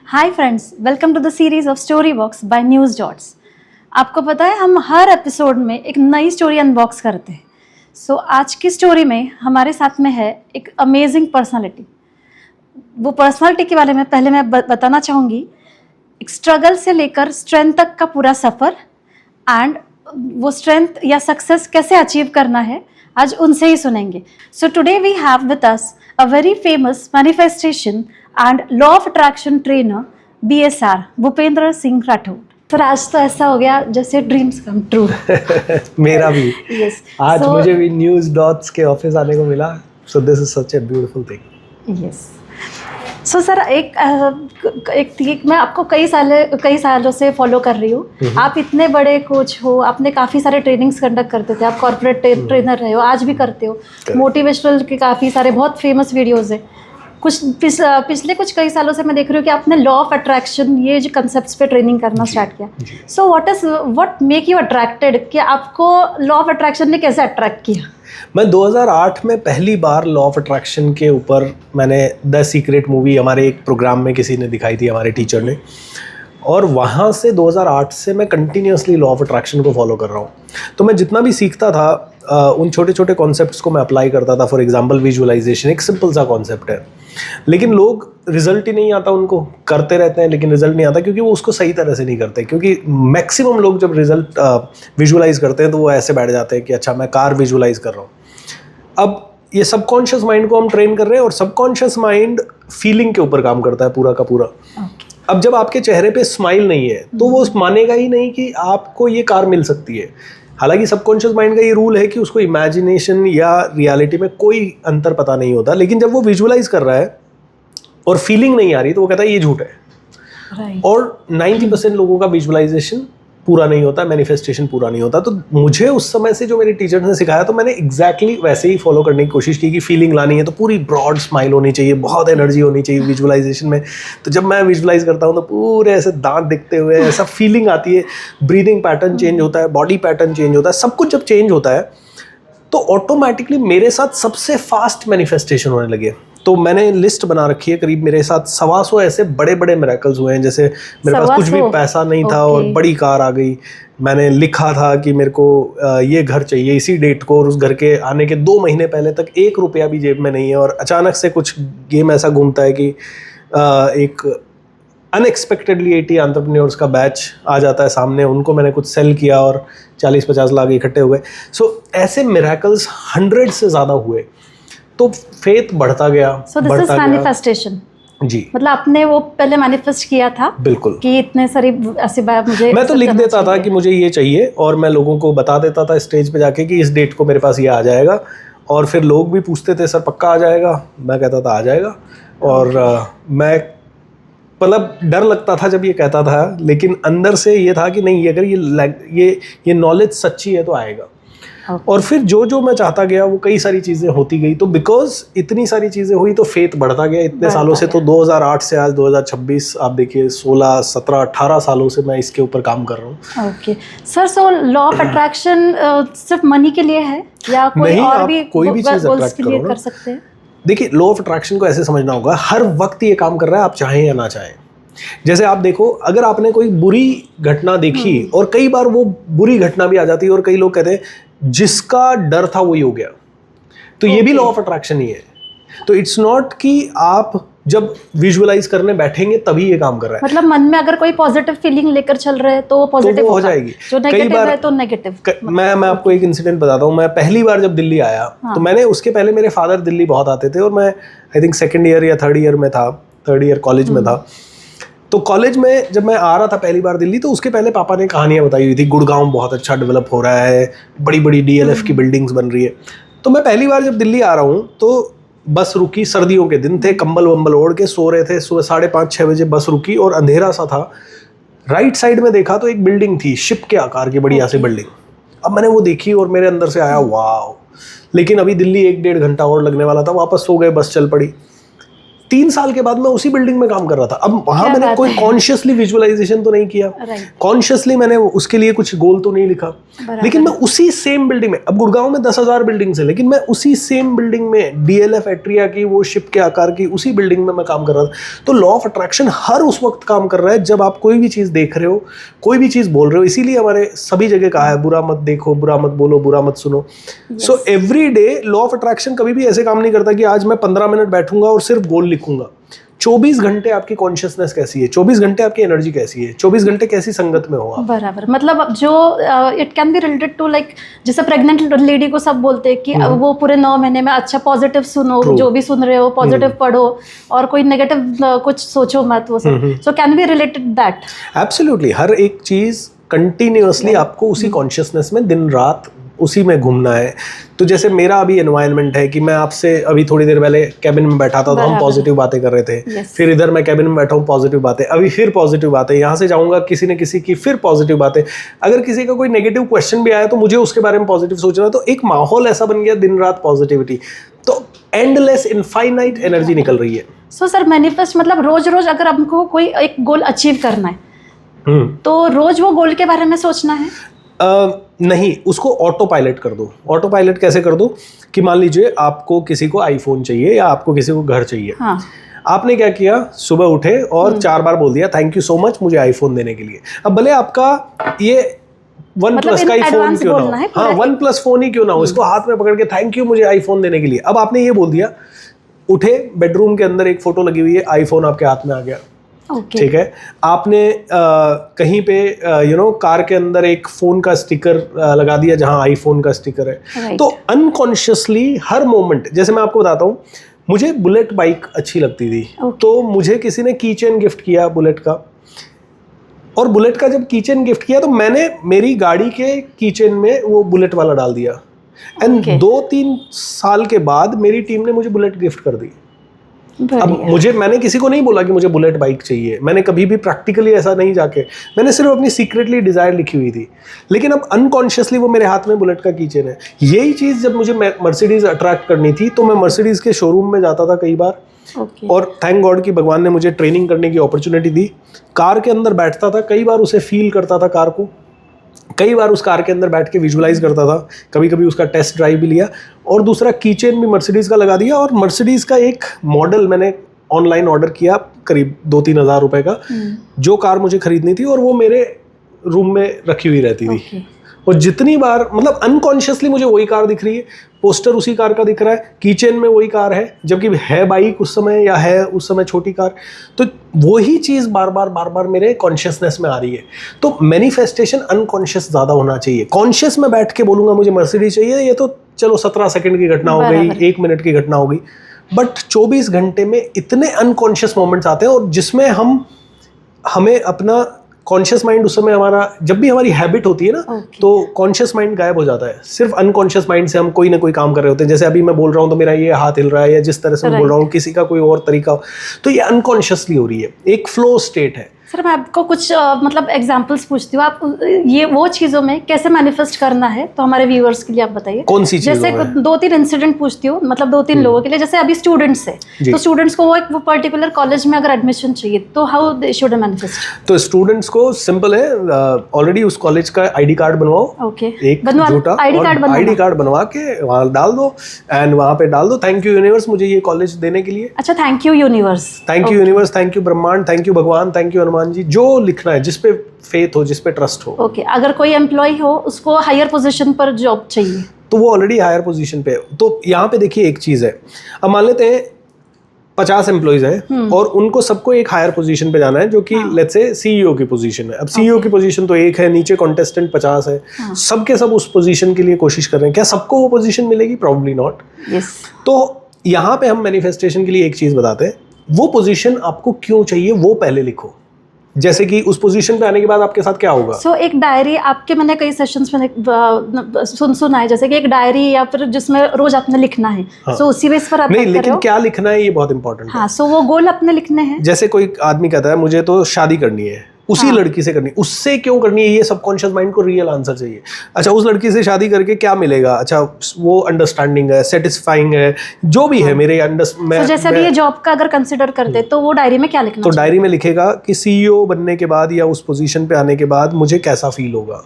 Hi friends, welcome to the series of story box by News Dots. आपको पता है हम हर एपिसोड में एक नई स्टोरी अनबॉक्स करते हैं। सो आज की स्टोरी में हमारे साथ में है एक अमेजिंग पर्सनालिटी। वो पर्सनालिटी के बारे में पहले मैं बताना चाहूँगी। एक स्ट्रगल से लेकर स्ट्रेंथ तक का पूरा सफ़र एंड वो स्ट्रेंथ या सक्सेस कैसे अचीव करना है आज उनसे ही सुनेंगे। So today we have with us a very famous manifestation and law of attraction trainer BSR Bhupendra Singh Rathore. Sir आज तो ऐसा हो गया जैसे ड्रीम्स कम ट्रू। मेरा भी यस आज मुझे भी न्यूज़ डॉट्स के ऑफिस आने को मिला। So this is such a beautiful thing. Yes so sir एक मैं आपको कई सालों से फॉलो कर रही हूँ। आप इतने बड़े कोच हो, आपने काफ़ी सारे ट्रेनिंग्स कंडक्ट करते थे, आप कॉर्पोरेट ट्रेनर रहे हो, आज भी करते हो। मोटिवेशनल के काफ़ी सारे बहुत फेमस वीडियोज़ है। पिछले कुछ कई सालों से मैं देख रही हूँ कि आपने लॉ ऑफ अट्रैक्शन ये जो कंसेप्ट्स पे ट्रेनिंग करना स्टार्ट किया। So what make you attracted, कि आपको लॉ ऑफ अट्रैक्शन ने कैसे अट्रैक्ट किया? मैं 2008 में पहली बार लॉ ऑफ अट्रैक्शन के ऊपर मैंने द सीक्रेट मूवी हमारे एक प्रोग्राम में किसी ने दिखाई थी, हमारे टीचर ने, और वहाँ से 2008 से मैं कंटिन्यूसली लॉ ऑफ अट्रैक्शन को फॉलो कर रहा हूँ। तो मैं जितना भी सीखता था उन छोटे छोटे कॉन्सेप्ट्स को मैं अप्लाई करता था। फॉर एग्जांपल विजुअलाइजेशन एक सिंपल सा कॉन्सेप्ट है, लेकिन लोग रिजल्ट ही नहीं आता, उनको करते रहते हैं लेकिन रिजल्ट नहीं आता, क्योंकि वो उसको सही तरह से नहीं करते। क्योंकि मैक्सिमम लोग जब रिजल्ट विजुअलाइज करते हैं तो वो ऐसे बैठ जाते हैं कि अच्छा मैं कार विजुअलाइज कर रहा हूँ। अब ये सबकॉन्शियस माइंड को हम ट्रेन कर रहे हैं और सबकॉन्शियस माइंड फीलिंग के ऊपर काम करता है पूरा का पूरा। अब जब आपके चेहरे पे स्माइल नहीं है तो वो मानेगा ही नहीं कि आपको ये कार मिल सकती है। हालांकि सबकॉन्शियस माइंड का ये रूल है कि उसको इमेजिनेशन या रियलिटी में कोई अंतर पता नहीं होता, लेकिन जब वो विजुअलाइज कर रहा है और फीलिंग नहीं आ रही तो वो कहता है ये झूठ है। और 90% लोगों का विजुअलाइजेशन पूरा नहीं होता, मैनिफेस्टेशन पूरा नहीं होता। तो मुझे उस समय से जो मेरे टीचर ने सिखाया तो मैंने एग्जैक्टली वैसे ही फॉलो करने की कोशिश की कि फीलिंग लानी है तो पूरी ब्रॉड स्माइल होनी चाहिए, बहुत एनर्जी होनी चाहिए विजुअलाइजेशन में। तो जब मैं विजुअलाइज करता हूँ तो पूरे ऐसे दांत दिखते हुए ऐसा फीलिंग आती है, ब्रीदिंग पैटर्न चेंज होता है, बॉडी पैटर्न चेंज होता है, सब कुछ जब चेंज होता है तो ऑटोमेटिकली मेरे साथ सबसे फास्ट मैनिफेस्टेशन होने लगे। तो मैंने लिस्ट बना रखी है, करीब मेरे साथ 125 ऐसे बड़े बड़े मिरेकल्स हुए हैं। जैसे मेरे पास कुछ भी पैसा नहीं था और बड़ी कार आ गई। मैंने लिखा था कि मेरे को ये घर चाहिए इसी डेट को, और उस घर के आने के 2 महीने पहले तक 1 रुपया भी जेब में नहीं है, और अचानक से कुछ गेम ऐसा घूमता है कि एक अनएक्सपेक्टेडली 80 एंटरप्रेन्योर्स का बैच आ जाता है सामने, उनको मैंने कुछ सेल किया और 40-50 लाख इकट्ठे हुए। सो ऐसे मिरेकल्स 100 से ज़्यादा हुए। तो फेथ बढ़ता गया। So this is manifestation। जी, मतलब आपने वो पहले मैनिफेस्ट किया था बिल्कुल कि इतने सारी ऐसी बात मुझे, मैं तो लिख देता था कि मुझे ये चाहिए और मैं लोगों को बता देता था स्टेज पे जाके कि इस डेट को मेरे पास ये आ जाएगा। और फिर लोग भी पूछते थे सर पक्का आ जाएगा? मैं कहता था आ जाएगा। और मैं मतलब डर लगता था जब ये कहता था, लेकिन अंदर से ये था कि नहीं, अगर ये नॉलेज सच्ची है तो आएगा। और फिर जो मैं चाहता गया वो कई सारी चीज़ें होती गई। तो बिकॉज इतनी सारी चीज़ें हुई तो फेथ बढ़ता गया इतने सालों से। तो 2008 से आज 2026 आप देखिए 16, 17, 18 सालों से मैं इसके ऊपर काम कर रहा हूँ। Okay sir, so law of attraction सिर्फ मनी के लिए है या कोई नहीं, और भी कोई भी चीज़ गोल्स के लिए कर सकते हैं? देखिए लॉ ऑफ अट्रैक्शन को ऐसे समझना होगा, हर वक्त ये काम कर रहा है, आप चाहें या ना चाहें। जैसे आप देखो, अगर आपने कोई बुरी घटना देखी और कई बार वो बुरी घटना भी आ जाती है और कई लोग कहते हैं जिसका डर था वही हो गया, तो ये भी लॉ ऑफ अट्रैक्शन ही है। तो इट्स नॉट कि आप जब विजुअलाइज करने बैठेंगे तभी ये काम कर रहा है। मतलब मन में अगर कोई पॉजिटिव फीलिंग लेकर चल रहे हैं तो वो पॉजिटिव हो जाएगी। जो नेगेटिव है तो नेगेटिव। मैं आपको एक इंसिडेंट बताता हूँ। मैं पहली बार जब दिल्ली आया तो मैंने, उसके पहले मेरे फादर दिल्ली बहुत आते थे और मैं आई थिंक 2nd ईयर या 3rd ईयर में था, 3rd ईयर कॉलेज में था। तो कॉलेज में जब मैं आ रहा था पहली बार दिल्ली, तो उसके पहले पापा ने कहानियाँ बताई हुई थी, गुड़गांव बहुत अच्छा डेवलप हो रहा है, बड़ी बड़ी DLF की बिल्डिंग्स बन रही है। तो मैं पहली बार जब दिल्ली आ रहा हूँ तो बस रुकी, सर्दियों के दिन थे, कंबल वंबल ओढ़ के सो रहे थे, सुबह 5:30-6 बजे बस रुकी और अंधेरा सा था। राइट साइड में देखा तो एक बिल्डिंग थी, शिप के आकार की बढ़िया सी बिल्डिंग। अब मैंने वो देखी और मेरे अंदर से आया वाह। लेकिन अभी दिल्ली 1-1.5 घंटा और लगने वाला था, वापस सो गए, बस चल पड़ी। 3 साल के बाद मैं उसी बिल्डिंग में काम कर रहा था। अब वहां क्या मैंने बात कोई है। कॉन्शियसली विजुअलाइजेशन तो नहीं किया, राइट, कॉन्शियसली मैंने उसके लिए कुछ गोल तो नहीं लिखा, बराबर। लेकिन मैं उसी सेम बिल्डिंग में, अब गुड़गांव में 10,000 बिल्डिंग्स है, लेकिन मैं उसी सेम बिल्डिंग में डीएलएफ एट्रिया की वो शिप के आकार की उसी बिल्डिंग में मैं काम कर रहा था। तो लॉ ऑफ अट्रैक्शन हर उस वक्त काम कर रहा है जब आप कोई भी चीज देख रहे हो, कोई भी चीज बोल रहे हो। इसीलिए हमारे सभी जगह कहा है, बुरा मत देखो, बुरा मत बोलो, बुरा मत सुनो। So every day law of attraction कभी भी ऐसे काम नहीं करता कि आज मैं 15 मिनट बैठूंगा और सिर्फ गोल लिखूंगा। 24 घंटे आपकी कॉन्शियसनेस कैसी है, 24 घंटे आपकी एनर्जी कैसी है, 24 घंटे कैसी संगत में हो आप। बराबर। मतलब अब जो it can be related to like, जैसे प्रेग्नेंट लेडी को सब बोलते हैं कि वो पूरे 9 महीने में अच्छा पॉजिटिव सुनो, True. जो भी सुन रहे हो पॉजिटिव पढ़ो, और कोई नेगेटिव कुछ सोचो मत, वो सब। So can be related that. Absolutely, हर एक चीज कंटिन्यूअसली आपको उसी कॉन्शियसनेस में दिन रात उसी में घूमना है। तो जैसे मेरा अभी एनवायरनमेंट है कि मैं आपसे अभी थोड़ी देर पहले कैबिन में बैठा था तो हम पॉजिटिव बातें कर रहे थे, Yes. फिर इधर मैं कैबिन में बैठा हूँ, पॉजिटिव बातें, अभी फिर पॉजिटिव बातें, यहाँ से जाऊँगा किसी न किसी की फिर पॉजिटिव बातें। अगर किसी का कोई नेगेटिव क्वेश्चन भी आया तो मुझे उसके बारे में पॉजिटिव सोचना है। तो एक माहौल ऐसा बन गया दिन रात पॉजिटिविटी, तो एंडलेस इनफाइनाइट एनर्जी निकल रही है। सो सर, मैनिफेस्ट मतलब रोज रोज अगर हमको कोई एक गोल अचीव करना है तो रोज वो गोल के बारे में सोचना है? नहीं, उसको ऑटो पायलट कर दो। ऑटो पायलट कैसे कर दो कि मान लीजिए आपको किसी को आईफोन चाहिए या आपको किसी को घर चाहिए। हाँ। आपने क्या किया, सुबह उठे और 4 बार बोल दिया थैंक यू सो मच मुझे आईफोन देने के लिए। अब भले आपका ये OnePlus का ही फोन क्यों ना हो, हाँ OnePlus फोन ही क्यों ना हो, इसको हाथ में पकड़ के थैंक यू मुझे आईफोन देने के लिए। अब आपने ये बोल दिया, उठे, बेडरूम के अंदर एक फोटो लगी हुई है, आईफोन आपके हाथ में आ गया। ठीक है। आपने कहीं पे कार के अंदर एक फोन का स्टिकर लगा दिया जहां आईफोन का स्टिकर है। तो अनकॉन्शियसली हर मोमेंट, जैसे मैं आपको बताता हूँ, मुझे बुलेट बाइक अच्छी लगती थी, तो मुझे किसी ने की चेन गिफ्ट किया बुलेट का, और बुलेट का जब की चेन गिफ्ट किया तो मैंने मेरी गाड़ी के की चेन में वो बुलेट वाला डाल दिया। एंड 2-3 साल के बाद मेरी टीम ने मुझे बुलेट गिफ्ट कर दी। अब मैंने किसी को नहीं बोला कि मुझे बुलेट बाइक चाहिए, मैंने कभी भी प्रैक्टिकली ऐसा नहीं जाके, मैंने सिर्फ अपनी सीक्रेटली डिजायर लिखी हुई थी, लेकिन अब अनकॉन्शियसली वो मेरे हाथ में बुलेट का कीचेन है। यही चीज़ जब मुझे मर्सिडीज अट्रैक्ट करनी थी तो मैं मर्सिडीज के शोरूम में जाता था कई बार, और थैंक गॉड कि भगवान ने मुझे ट्रेनिंग करने की अपॉर्चुनिटी दी। कार के अंदर बैठता था, कई बार उसे फील करता था कार को, कई बार उस कार के अंदर बैठ के विजुलाइज करता था, कभी कभी उसका टेस्ट ड्राइव भी लिया, और दूसरा कीचेन भी मर्सिडीज़ का लगा दिया। और मर्सिडीज़ का एक मॉडल मैंने ऑनलाइन ऑर्डर किया करीब 2-3 हज़ार रुपए का, जो कार मुझे खरीदनी थी, और वो मेरे रूम में रखी हुई रहती थी। और जितनी बार, मतलब अनकॉन्शियसली मुझे वही कार दिख रही है, पोस्टर उसी कार का दिख रहा है, कीचेन में वही कार है, जबकि है बाइक उस समय या है उस समय छोटी कार, तो वही चीज़ बार बार मेरे कॉन्शियसनेस में आ रही है। तो मैनिफेस्टेशन अनकॉन्शियस ज़्यादा होना चाहिए। कॉन्शियस में बैठ के बोलूँगा मुझे मर्सिडीज चाहिए, ये तो चलो 17 सेकंड की घटना हो गई, 1 मिनट की घटना हो गई, बट 24 घंटे में इतने अनकॉन्शियस मोमेंट्स आते हैं, और जिसमें हमें अपना कॉन्शियस माइंड, उस समय हमारा, जब भी हमारी हैबिट होती है ना, तो कॉन्शियस माइंड गायब हो जाता है। सिर्फ अनकॉन्शियस माइंड से हम कोई ना कोई काम कर रहे होते हैं। जैसे अभी मैं बोल रहा हूँ तो मेरा ये हाथ हिल रहा है, या जिस तरह से मैं बोल रहा हूँ किसी का कोई और तरीका हो, तो ये अनकॉन्शियसली हो रही है, एक फ्लो स्टेट है। सर, मैं आपको कुछ मतलब एग्जांपल्स पूछती हूँ, आप ये वो चीज़ों में कैसे मैनिफेस्ट करना है, तो हमारे व्यूअर्स के लिए आप बताइए। कौन सी चीज़ों जैसे में? 2-3 इंसिडेंट पूछती हूँ, मतलब 2-3 लोगों के लिए। जैसे अभी स्टूडेंट्स है, तो स्टूडेंट्स को वो पर्टिकुलर कॉलेज में अगर एडमिशन चाहिए, तो हाउ दे शुड मैनिफेस्ट? तो स्टूडेंट्स को सिंपल है, ऑलरेडी उस कॉलेज का आईडी कार्ड बनवाओ, एक झूठा आईडी कार्ड बनवा के वहाँ डाल दो, एंड वहाँ पे डाल दो थैंक यू यूनिवर्स मुझे ये कॉलेज देने के लिए। अच्छा, thank you universe, thank you universe, thank you ब्रह्मांड, थैंक यू भगवान, थैंक यू हनुमान जी, जो लिखना है, जिस पे फेथ हो, जिस पे ट्रस्ट हो। ओके। अगर कोई एम्प्लॉय हो, उसको हायर पोजीशन पर जॉब चाहिए, तो वो ऑलरेडी हायर पोजीशन पे है। तो यहाँ पे देखिए एक चीज है, अब मान लेते हैं 50 एम्प्लॉइज हैं और उनको सबको एक हायर पोजीशन पे जाना है, जो कि लेट्स से सीईओ की पोजीशन है। अब सीईओ की पोजीशन तो एक है, नीचे कॉन्टेस्टेंट 50 है, सबके सब उस पोजीशन के लिए कोशिश कर रहे हैं। क्या सबको वो पोजीशन मिलेगी? Probably not. तो यहाँ पे हम मैनिफेस्टेशन के लिए एक चीज बताते हैं, वो पोजीशन आपको क्यों चाहिए वो पहले लिखो। जैसे कि उस पोजीशन पे आने के बाद आपके साथ क्या होगा। सो एक डायरी आपके, मैंने कई सेशंस में सुना है, जैसे कि एक डायरी या फिर जिसमें रोज आपने लिखना है। सो उसी बेस पर आप नहीं, लेकिन क्या लिखना है ये बहुत इंपॉर्टेंट है। हाँ, सो वो गोल अपने लिखने हैं। जैसे कोई आदमी कहता है मुझे तो शादी करनी है, उसी लड़की से करनी, उससे क्यों करनी है, ये सबकॉन्शियस माइंड को रियल आंसर चाहिए। अच्छा, उस लड़की से शादी करके क्या मिलेगा? अच्छा, वो अंडरस्टैंडिंग है, सेटिस्फाइंग है, जो भी है मेरे तो जैसे अभी ये जॉब का अगर कंसिडर करते तो वो डायरी में क्या लिखना तो डायरी में लिखेगा कि सीईओ बनने के बाद या उस पोजीशन पे आने के बाद मुझे कैसा फील होगा।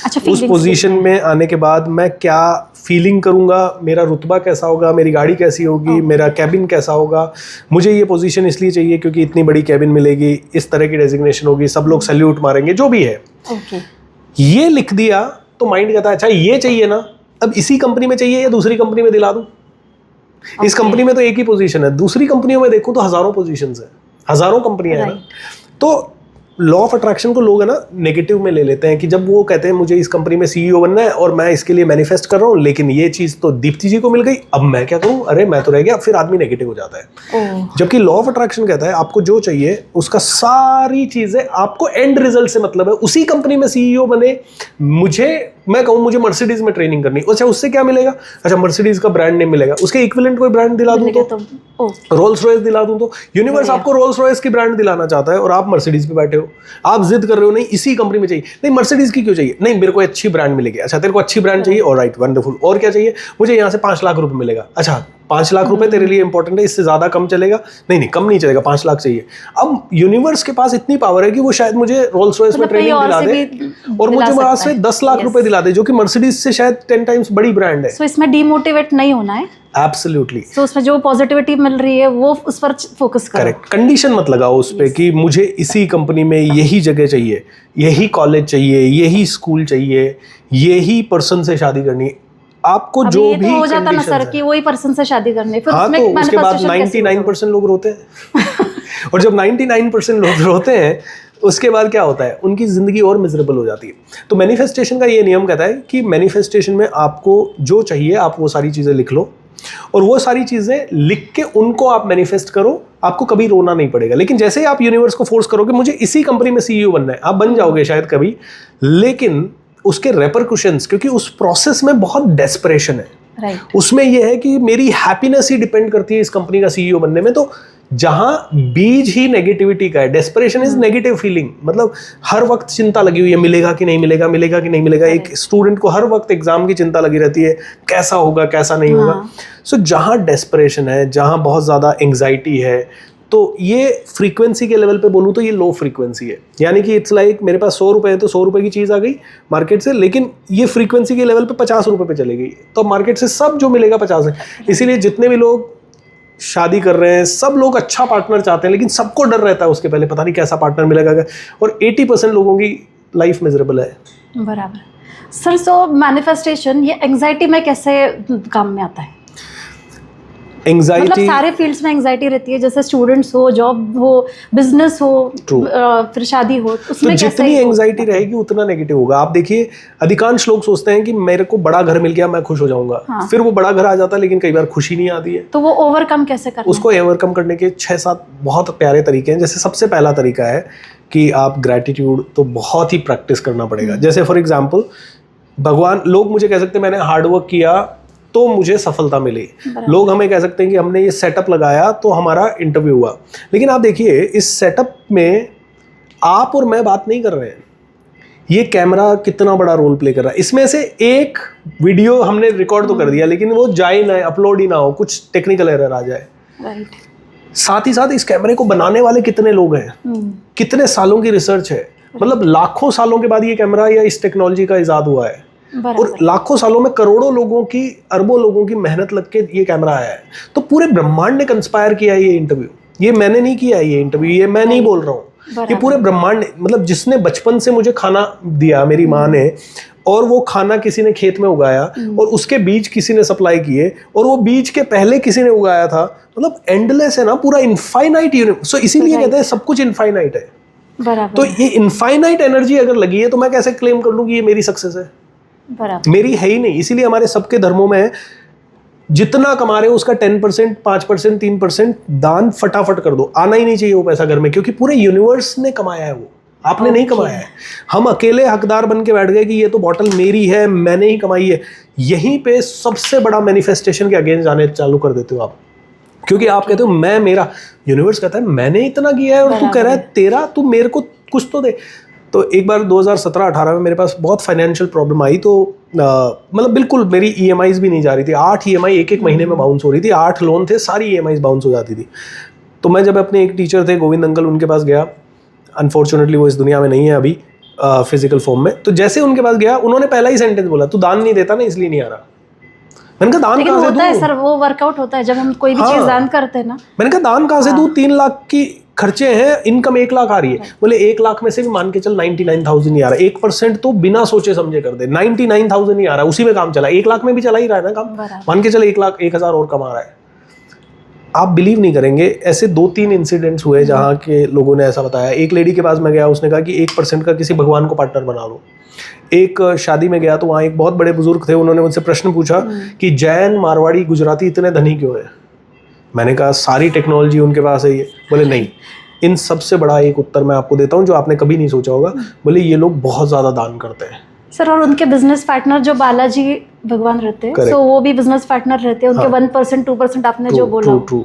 अच्छा, उस पोजीशन में आने के बाद मैं क्या फीलिंग करूंगा, मेरा रुतबा कैसा होगा, मेरी गाड़ी कैसी होगी, मेरा कैबिन कैसा होगा, मुझे ये पोजीशन इसलिए चाहिए क्योंकि इतनी बड़ी कैबिन मिलेगी, इस तरह की डेजिग्नेशन होगी, सब लोग सैल्यूट मारेंगे, जो भी है। ये लिख दिया तो माइंड कहता है अच्छा ये चाहिए ना, अब इसी कंपनी में चाहिए या दूसरी कंपनी में दिला दूं। इस कंपनी में तो एक ही पोजीशन है, दूसरी कंपनियों में देखूं तो हजारों पोजीशंस है, हजारों कंपनियां हैं। तो लॉ ऑफ अट्रैक्शन को लोग है ना नेगेटिव में ले लेते हैं कि जब वो कहते हैं मुझे इस कंपनी में सीईओ बनना है और मैं इसके लिए मैनिफेस्ट कर रहा हूँ, लेकिन ये चीज़ तो दीप्ति जी को मिल गई, अब मैं क्या करूँ, अरे मैं तो रह गया, फिर आदमी नेगेटिव हो जाता है। जबकि लॉ ऑफ अट्रैक्शन कहता है आपको जो चाहिए उसका सारी चीज़ें, आपको एंड रिजल्ट से मतलब है। उसी कंपनी में सीईओ बने, मैं कहूँ मुझे मर्सिडीज में ट्रेनिंग करनी, अच्छा उससे क्या मिलेगा? अच्छा मर्सिडीज का ब्रांड नेम मिलेगा, उसके इक्विवेलेंट कोई ब्रांड दिला दूं तो रोल्स रॉयस दिला दूं तो यूनिवर्स आपको रोल्स रॉयस की ब्रांड दिलाना चाहता है और आप मर्सिडीज पे बैठे हो, आप जिद कर रहे हो नहीं इसी कंपनी में चाहिए, नहीं मर्सिडीज की क्यों चाहिए, नहीं मेरे को अच्छी ब्रांड मिलेगी। अच्छा तेरे को अच्छी ब्रांड चाहिए, ऑलराइट वंडरफुल, और क्या चाहिए? मुझे यहाँ से 5 लाख रुपए मिलेगा। अच्छा 5 लाख रुपए तेरे लिए इंपॉर्टेंट है, इससे ज्यादा कम चलेगा? नहीं कम नहीं चलेगा, 5 लाख चाहिए। अब यूनिवर्स के पास इतनी पावर है कि वो शायद मुझे रोल्स रॉयस में ट्रेनिंग दिला दे और मुझे वहां से 10 लाख रुपए दिला दे, जो कि मर्सिडीज से शायद 10 टाइम्स बड़ी ब्रांड है। सो इसमें डीमोटिवेट नहीं होना है। एब्सोल्युटली। सो उसमें जो पॉजिटिविटी मिल रही है वो उस पर फोकस करो। करेक्ट, कंडीशन मत लगाओ उस पे कि मुझे इसी कंपनी में यही जगह चाहिए, यही कॉलेज चाहिए, यही स्कूल चाहिए, यही पर्सन से शादी करनी। आपको जो भी तो हो जाता ना सर कि वही पर्सन से शादी करनी, फिर हाँ, तो उसके बाद 99% लोग रोते हैं और जब 99% लोग रोते हैं उसके बाद क्या होता है, उनकी जिंदगी और मिजरेबल हो जाती है। तो मैनिफेस्टेशन का ये नियम कहता है कि मैनिफेस्टेशन में आपको जो चाहिए आप वो सारी चीजें लिख लो और वो सारी चीजें लिख के उनको आप मैनिफेस्ट करो, आपको कभी रोना नहीं पड़ेगा। लेकिन जैसे ही आप यूनिवर्स को फोर्स करोगे मुझे इसी कंपनी में सीईओ बनना है, आप बन जाओगे शायद कभी, लेकिन उसके रेपरकुशंस, क्योंकि उस प्रोसेस में बहुत डेस्परेशन है। उसमें यह है कि मेरी हैप्पीनेस ही डिपेंड करती है इस कंपनी का सीईओ बनने में। तो जहां बीज ही नेगेटिविटी का है, डेस्परेशन इज नेगेटिव फीलिंग, मतलब हर वक्त चिंता लगी हुई है, मिलेगा कि नहीं मिलेगा, मिलेगा कि नहीं मिलेगा। एक स्टूडेंट को हर वक्त एग्जाम की चिंता लगी रहती है, कैसा होगा कैसा नहीं होगा। सो जहां डेस्परेशन है, जहां बहुत ज्यादा एंग्जाइटी है, तो ये फ्रीक्वेंसी के लेवल पे बोलूँ तो ये लो फ्रीक्वेंसी है। यानी कि इट्स लाइक मेरे पास 100 रुपए है तो 100 रुपए की चीज़ आ गई मार्केट से, लेकिन ये फ्रीक्वेंसी के लेवल पे 50 रुपए पे चली गई, तो मार्केट से सब जो मिलेगा 50 है। इसीलिए जितने भी लोग शादी कर रहे हैं सब लोग अच्छा पार्टनर चाहते हैं, लेकिन सबको डर रहता है उसके पहले पता नहीं कैसा पार्टनर मिलेगा, और 80% लोगों की लाइफ मिजरेबल है। बराबर सर। सो मैनिफेस्टेशन ये एंजाइटी में कैसे काम में आता है? एंजाइटी मतलब सारे फील्ड्स में एंजाइटी रहती है, जैसे स्टूडेंट्स हो, जॉब हो, बिजनेस हो, फिर शादी हो, उसमें तो जितनी एंजाइटी रहेगी उतना नेगेटिव होगा। आप देखिए अधिकांश लोग सोचते हैं कि मेरे को बड़ा घर मिल गया मैं खुश हो जाऊंगा, फिर वो बड़ा घर आ जाता है लेकिन कई बार खुशी नहीं आती है। तो वो ओवरकम कैसे करना है? उसको ओवरकम करने के 6-7 बहुत प्यारे तरीके हैं। जैसे सबसे पहला तरीका है कि आप ग्रैटिट्यूड तो बहुत ही प्रैक्टिस करना पड़ेगा। जैसे फॉर एग्जाम्पल भगवान, लोग मुझे कह सकते हैं मैंने हार्डवर्क किया तो मुझे सफलता मिली, लोग हमें कह सकते हैं कि हमने ये सेटअप लगाया तो हमारा इंटरव्यू हुआ। लेकिन आप देखिए इस सेटअप में आप और मैं बात नहीं कर रहे हैं, ये कैमरा कितना बड़ा रोल प्ले कर रहा है। इसमें से एक वीडियो हमने रिकॉर्ड तो कर दिया लेकिन वो जाए ना, अपलोड ही ना हो, कुछ टेक्निकल एरर आ जाए। साथ ही साथ इस कैमरे को बनाने वाले कितने लोग हैं, कितने सालों की रिसर्च है, मतलब लाखों सालों के बाद ये कैमरा या इस टेक्नोलॉजी का इजाद हुआ है, और लाखों सालों में करोड़ों लोगों की, अरबों लोगों की मेहनत लग के ये कैमरा आया है। तो पूरे ब्रह्मांड ने कंस्पायर किया है ये इंटरव्यू, ये मैंने नहीं किया है ये इंटरव्यू, ये मैं नहीं बोल रहा हूँ, ये पूरे ब्रह्मांड ने, मतलब जिसने बचपन से मुझे खाना दिया मेरी माँ ने, और वो खाना किसी ने खेत में उगाया और उसके बीज किसी ने सप्लाई किए और वो बीज के पहले किसी ने उगाया था, मतलब एंडलेस है ना पूरा, इनफाइनाइट यूनिवर्स। सो इसीलिए कहते हैं सब कुछ इनफाइनाइट है। तो ये इनफाइनाइट एनर्जी अगर लगी है तो मैं कैसे क्लेम कर लूँ कि ये मेरी सक्सेस है? मेरी है ही नहीं। इसीलिए हमारे सबके धर्मों में जितना कमा रहे हो उसका 10%, 5%, 3% दान फटाफट कर दो। आना ही नहीं चाहिए वो पैसा घर में, क्योंकि पूरे यूनिवर्स ने कमाया है, वो आपने नहीं कमाया है। हम अकेले हकदार बन के बैठ गए कि ये तो बॉटल मेरी है, मैंने ही कमाई है। यहीं पे सबसे बड़ा मैनिफेस्टेशन के अगेंस्ट जाने चालू कर देते हो आप, क्योंकि आप कहते हो मैं, मेरा, यूनिवर्स कहता है मैंने इतना किया है और तू कह रहा है तेरा, तू मेरे को, कुछ तो दे। तो एक बार 2017-18 में मेरे पास बहुत फाइनेंशियल प्रॉब्लम आई, तो मतलब बिल्कुल मेरी EMIs भी नहीं जा रही थी। 8 EMI एक महीने में बाउंस हो रही थी, 8 लोन थे, सारी EMIs बाउंस हो जाती थी। तो मैं जब अपने एक टीचर थे गोविंद अंकल, उनके पास गया, अनफॉर्चुनेटली वो इस दुनिया में नहीं है अभी फिजिकल फॉर्म में। तो जैसे उनके पास गया, उन्होंने पहला ही सेंटेंस बोला, तू दान नहीं देता ना इसलिए नहीं आ रहा। मैंने कहा दान कहाँ से दूं? है सर, वो वर्कआउट होता है जब हम कोई भी चीज दान करते हैं ना। मैंने कहा दान कहाँ से दूं? 3 लाख की खर्चे हैं, इनकम 1 लाख आ रही है। बोले 1 लाख में से भी मान के चल 99,000 नहीं आ रहा, 1% तो बिना सोचे समझे कर दे, 99,000 नहीं आ रहा, उसी में काम चला। 1 लाख में भी चला ही रहा है ना काम, मान के चल 1,00,000 और कमा रहा है। आप बिलीव नहीं करेंगे, ऐसे 2-3 इंसिडेंट्स हुए जहाँ के लोगों ने ऐसा बताया। एक लेडी के पास मैं गया, उसने कहा कि 1% का किसी भगवान को पार्टनर बना लो। एक शादी में गया तो वहाँ एक बहुत बड़े बुजुर्ग थे, उन्होंने मुझसे प्रश्न पूछा कि जैन, मारवाड़ी, गुजराती इतने धनी क्यों है? मैंने कहा सारी टेक्नोलॉजी उनके पास है ये। बोले नहीं, इन सबसे बड़ा एक उत्तर मैं आपको देता हूँ जो आपने कभी नहीं सोचा होगा। बोले ये लोग बहुत ज़्यादा दान करते हैं सर। और उनके बिजनेस पार्टनर जो बालाजी भगवान रहते हैं, सो वो भी बिजनेस पार्टनर रहते हैं उनके। 1% 2% आपने जो बोला, ट्रू।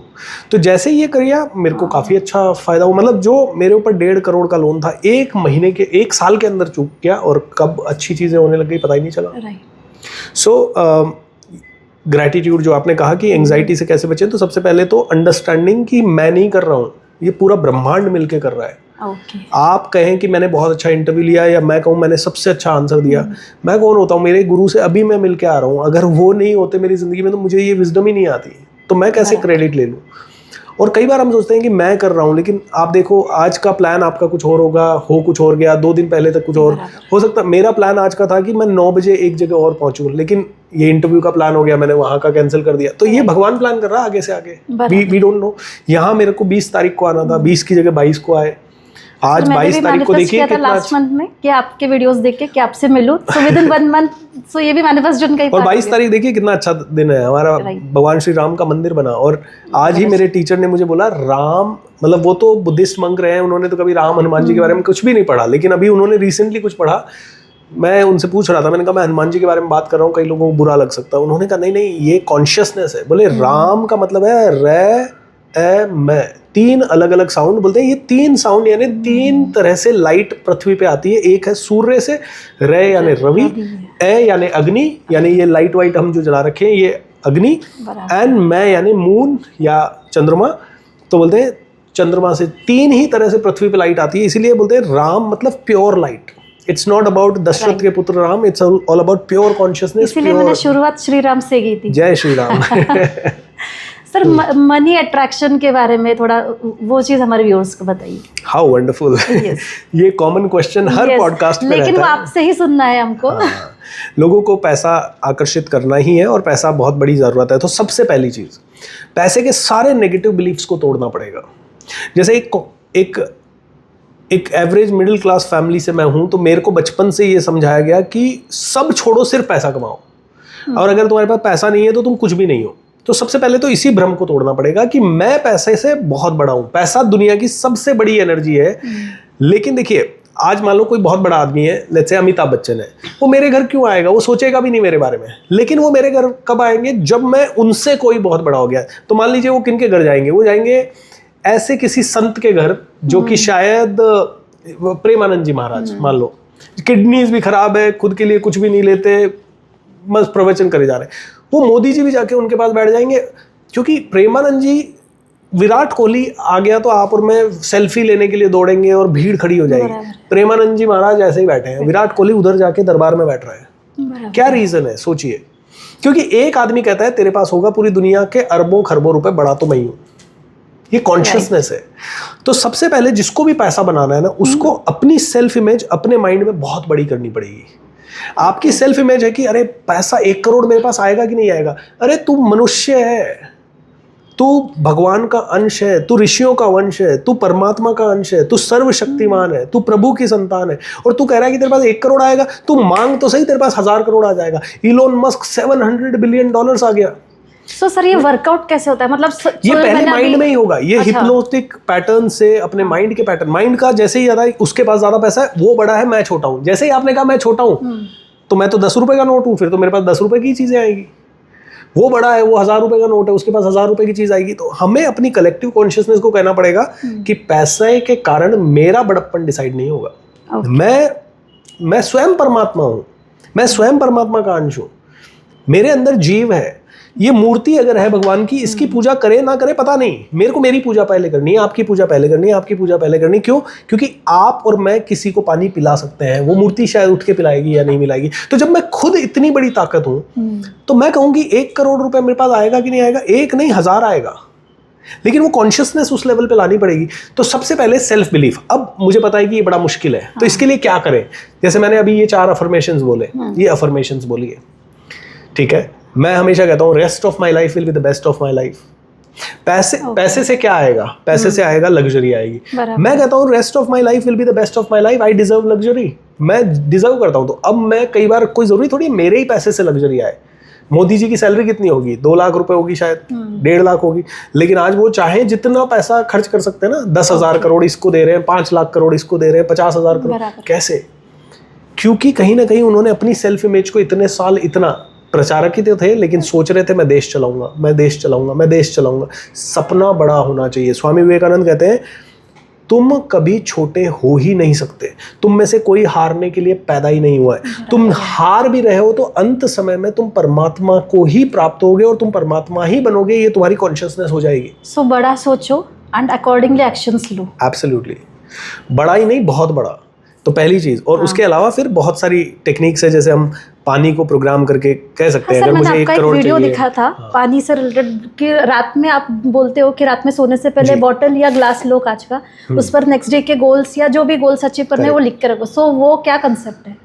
तो जैसे ये करिए, मेरे को काफ़ी अच्छा फ़ायदा हुआ। मतलब जो मेरे ऊपर 1.5 करोड़ का लोन था, 1 साल के अंदर चूक गया, और कब अच्छी चीज़ें होने लग गई पता ही नहीं चला। सो ग्रैटिट्यूड, जो आपने कहा कि एंग्जाइटी से कैसे बचें, तो सबसे पहले तो अंडरस्टैंडिंग कि मैं नहीं कर रहा हूँ, ये पूरा ब्रह्मांड मिलके कर रहा है। आप कहें कि मैंने बहुत अच्छा इंटरव्यू लिया, या मैं कहूँ मैंने सबसे अच्छा आंसर दिया, मैं कौन होता हूँ? मेरे गुरु से अभी मैं मिल के आ रहा हूँ। अगर वो नहीं होते मेरी ज़िंदगी में तो मुझे ये विजडम ही नहीं आती, तो मैं कैसे क्रेडिट ले लूँ? और कई बार हम सोचते हैं कि मैं कर रहा हूँ, लेकिन आप देखो आज का प्लान आपका कुछ और होगा, हो कुछ और गया, 2 दिन पहले तक कुछ और हो सकता। मेरा प्लान आज का था कि मैं 9 बजे एक जगह और पहुंचूं, लेकिन ये इंटरव्यू का प्लान हो गया, मैंने वहां का कैंसिल कर दिया। तो ये भगवान प्लान कर रहा है आगे से आगे, वी डोंट नो। यहाँ मेरे को 20 तारीख को आना था, 20 की जगह 22 को आए। आज 22 तारीख को देखिए कितना लास्ट मंथ में कि आपके वीडियोस देख के कि आपसे मिलूं, सो विद इन 1 मंथ, सो ये भी मैनिफेस्टेशन का ही। और 22 तारीख देखिए कितना अच्छा दिन है, हमारा भगवान श्री राम का मंदिर बना। और आज ही मेरे टीचर ने मुझे बोला, राम, मतलब वो तो बुद्धिस्ट मंक रहे हैं, उन्होंने तो कभी राम हनुमान जी के बारे में कुछ भी नहीं पढ़ा, लेकिन अभी उन्होंने रिसेंटली कुछ पढ़ा। मैं उनसे पूछ रहा था, मैंने कहा मैं हनुमान जी के बारे में बात कर रहा हूँ, कई लोगों को बुरा लग सकता है। उन्होंने कहा नहीं, ये कॉन्शियसनेस है। बोले राम का मतलब है रे ए मैं, 3 अलग अलग साउंड बोलते हैं। ये 3 साउंड यानी 3 तरह से लाइट पृथ्वी पे आती है। एक है सूर्य से, रे यानी रवि, ए यानी अग्नि, यानी ये लाइट वाइट हम जो जला रखे हैं ये अग्नि, एंड मैं यानी मून या चंद्रमा। तो बोलते हैं चंद्रमा से 3 ही तरह से पृथ्वी पे लाइट आती है, इसीलिए बोलते हैं राम मतलब pure light. It's not about Dashrath के पुत्र Ram, it's all about pure consciousness. इसलिए मैंने शुरुआत श्री राम से की थी। जय Shri Ram. Sir, money attraction के बारे में थोड़ा वो चीज हमारे व्यूअर्स को बताइए। How wonderful. ये कॉमन क्वेश्चन हर पॉडकास्ट पे रहता है, लेकिन वो आपसे ही सुनना है हमको। लोगों को पैसा आकर्षित करना ही है, और पैसा बहुत बड़ी ज़रूरत है। तो सबसे पहली चीज़, पैसे के सारे नेगेटिव बिलीफ्स को तोड़ना पड़ेगा। जैसे एक एवरेज मिडिल क्लास फैमिली से मैं हूँ, तो मेरे को बचपन से ये समझाया गया कि सब छोड़ो, सिर्फ पैसा कमाओ, और अगर तुम्हारे पास पैसा नहीं है तो तुम कुछ भी नहीं हो। तो सबसे पहले तो इसी भ्रम को तोड़ना पड़ेगा कि मैं पैसे से बहुत बड़ा हूँ। पैसा दुनिया की सबसे बड़ी एनर्जी है। लेकिन देखिए, आज मान लो कोई बहुत बड़ा आदमी है, लेट्स से अमिताभ बच्चन है, वो मेरे घर क्यों आएगा? वो सोचेगा भी नहीं मेरे बारे में। लेकिन वो मेरे घर कब आएंगे? जब मैं उनसे कोई बहुत बड़ा हो गया। तो मान लीजिए वो किनके घर जाएंगे? वो जाएंगे ऐसे किसी संत के घर जो कि शायद प्रेमानंद जी महाराज, मान लो किडनीज भी खराब है, खुद के लिए कुछ भी नहीं लेते, बस प्रवचन करे जा रहे हैं। वो मोदी जी भी जाके उनके पास बैठ जाएंगे, क्योंकि प्रेमानंद जी, विराट कोहली आ गया तो आप और मैं सेल्फी लेने के लिए दौड़ेंगे और भीड़ खड़ी हो जाएगी। प्रेमानंद जी महाराज ऐसे ही बैठे हैं, विराट कोहली उधर जाके दरबार में बैठ रहा है। क्या रीजन है? सोचिए। क्योंकि एक आदमी कहता है तेरे पास होगा पूरी दुनिया के अरबों खरबों रुपए, बड़ा तो मैं ही हूं। ये कॉन्शियसनेस है। तो सबसे पहले जिसको भी पैसा बनाना है ना, उसको अपनी सेल्फ इमेज अपने माइंड में बहुत बड़ी करनी पड़ेगी। आपकी सेल्फ इमेज है कि अरे पैसा 1 करोड़ मेरे पास आएगा कि नहीं आएगा? अरे तू मनुष्य है, तू भगवान का अंश है, तू ऋषियों का वंश है, तू परमात्मा का अंश है, तू सर्वशक्तिमान है, तू प्रभु की संतान है, और तू कह रहा है कि तेरे पास 1 करोड़ आएगा। तू मांग तो सही, तेरे पास 1000 करोड़ आ जाएगा। इलोन मस्क $700 बिलियन आ गया। सर, ये वर्कआउट कैसे होता है? मतलब ये पहले माइंड में ही होगा। ये हिप्नोटिक पैटर्न से, अपने माइंड के पैटर्न, माइंड का जैसे ही ज्यादा, उसके पास ज्यादा पैसा है, वो बड़ा है, मैं छोटा हूं। जैसे ही आपने कहा मैं छोटा हूं, तो मैं तो 10 रुपए का नोट हूं, फिर तो मेरे पास 10 रुपए की चीजें आएगी। वो बड़ा है, वो 1000 रुपए का नोट है, उसके पास 1000 रुपए की चीज आएगी। तो हमें अपनी कलेक्टिव कॉन्शियसनेस को कहना पड़ेगा कि पैसे के कारण मेरा बड़प्पन डिसाइड नहीं होगा। मैं स्वयं परमात्मा हूं, मैं स्वयं परमात्मा का अंश हूं, मेरे अंदर जीव है। ये मूर्ति अगर है भगवान की, इसकी पूजा करे ना करे पता नहीं, मेरे को मेरी पूजा पहले करनी है, आपकी पूजा पहले करनी है, आपकी पूजा पहले करनी। क्यों? क्योंकि आप और मैं किसी को पानी पिला सकते हैं, वो मूर्ति शायद उठ के पिलाएगी या नहीं पिलाएगी। तो जब मैं खुद इतनी बड़ी ताकत हूं तो मैं कहूंगी 1 करोड़ रुपए मेरे पास आएगा कि नहीं आएगा? 1 नहीं 1000 आएगा, लेकिन वो कॉन्शियसनेस उस लेवल पे लानी पड़ेगी। तो सबसे पहले सेल्फ बिलीफ। अब मुझे पता है कि ये बड़ा मुश्किल है, तो इसके लिए क्या करें? जैसे मैंने अभी ये 4 अफर्मेशंस बोले, ये अफर्मेशंस बोलिए, ठीक है। मैं हमेशा कहता हूँ rest of my life will be the best of my life. पैसे से क्या आएगा? पैसे से आएगा लग्जरी आएगी। मैं कहता हूँ rest of my life will be the best of my life, I deserve luxury. मैं डिजर्व करता हूँ। तो अब मैं कई बार, कोई जरूरी थोड़ी मेरे ही पैसे से लग्जरी आए। मोदी जी की सैलरी कितनी होगी? 2 लाख रुपए होगी, शायद 1.5 लाख होगी, लेकिन आज वो चाहे जितना पैसा खर्च कर सकते हैं ना, 10,000 करोड़ इसको दे रहे हैं, 5 लाख करोड़ इसको दे रहे हैं, 50,000 करोड़। कैसे? क्योंकि कहीं ना कहीं उन्होंने अपनी सेल्फ इमेज को इतने साल, इतना प्रचारक ही तो थे, लेकिन सोच रहे थे मैं देश चलाऊंगा, मैं देश चलाऊंगा, मैं देश चलाऊंगा। सपना बड़ा होना चाहिए। स्वामी विवेकानंद कहते हैं तुम कभी छोटे हो ही नहीं सकते, तुम में से कोई हारने के लिए पैदा ही नहीं हुआ है। तुम हार भी रहे हो तो अंत समय में तुम परमात्मा को ही प्राप्त होगे और तुम परमात्मा ही बनोगे, ये तुम्हारी कॉन्शियसनेस हो जाएगी। सो बड़ा सोचो and accordingly actions low. Absolutely, बड़ा ही नहीं, बहुत बड़ा। तो पहली चीज। और उसके अलावा फिर बहुत सारी टेक्निक्स है, जैसे हम पानी को प्रोग्राम करके कह सकते हैं। सर, अगर मैंने मुझे 1 आपका करोड़ एक वीडियो चाहिए, दिखा था पानी से रिलेटेड कि रात में आप बोलते हो कि रात में सोने से पहले बॉटल या ग्लास लो कांच का, उस पर नेक्स्ट डे के गोल्स या जो भी गोल्स अचीव करने वो लिख के रखो। सो वो क्या कंसेप्ट है?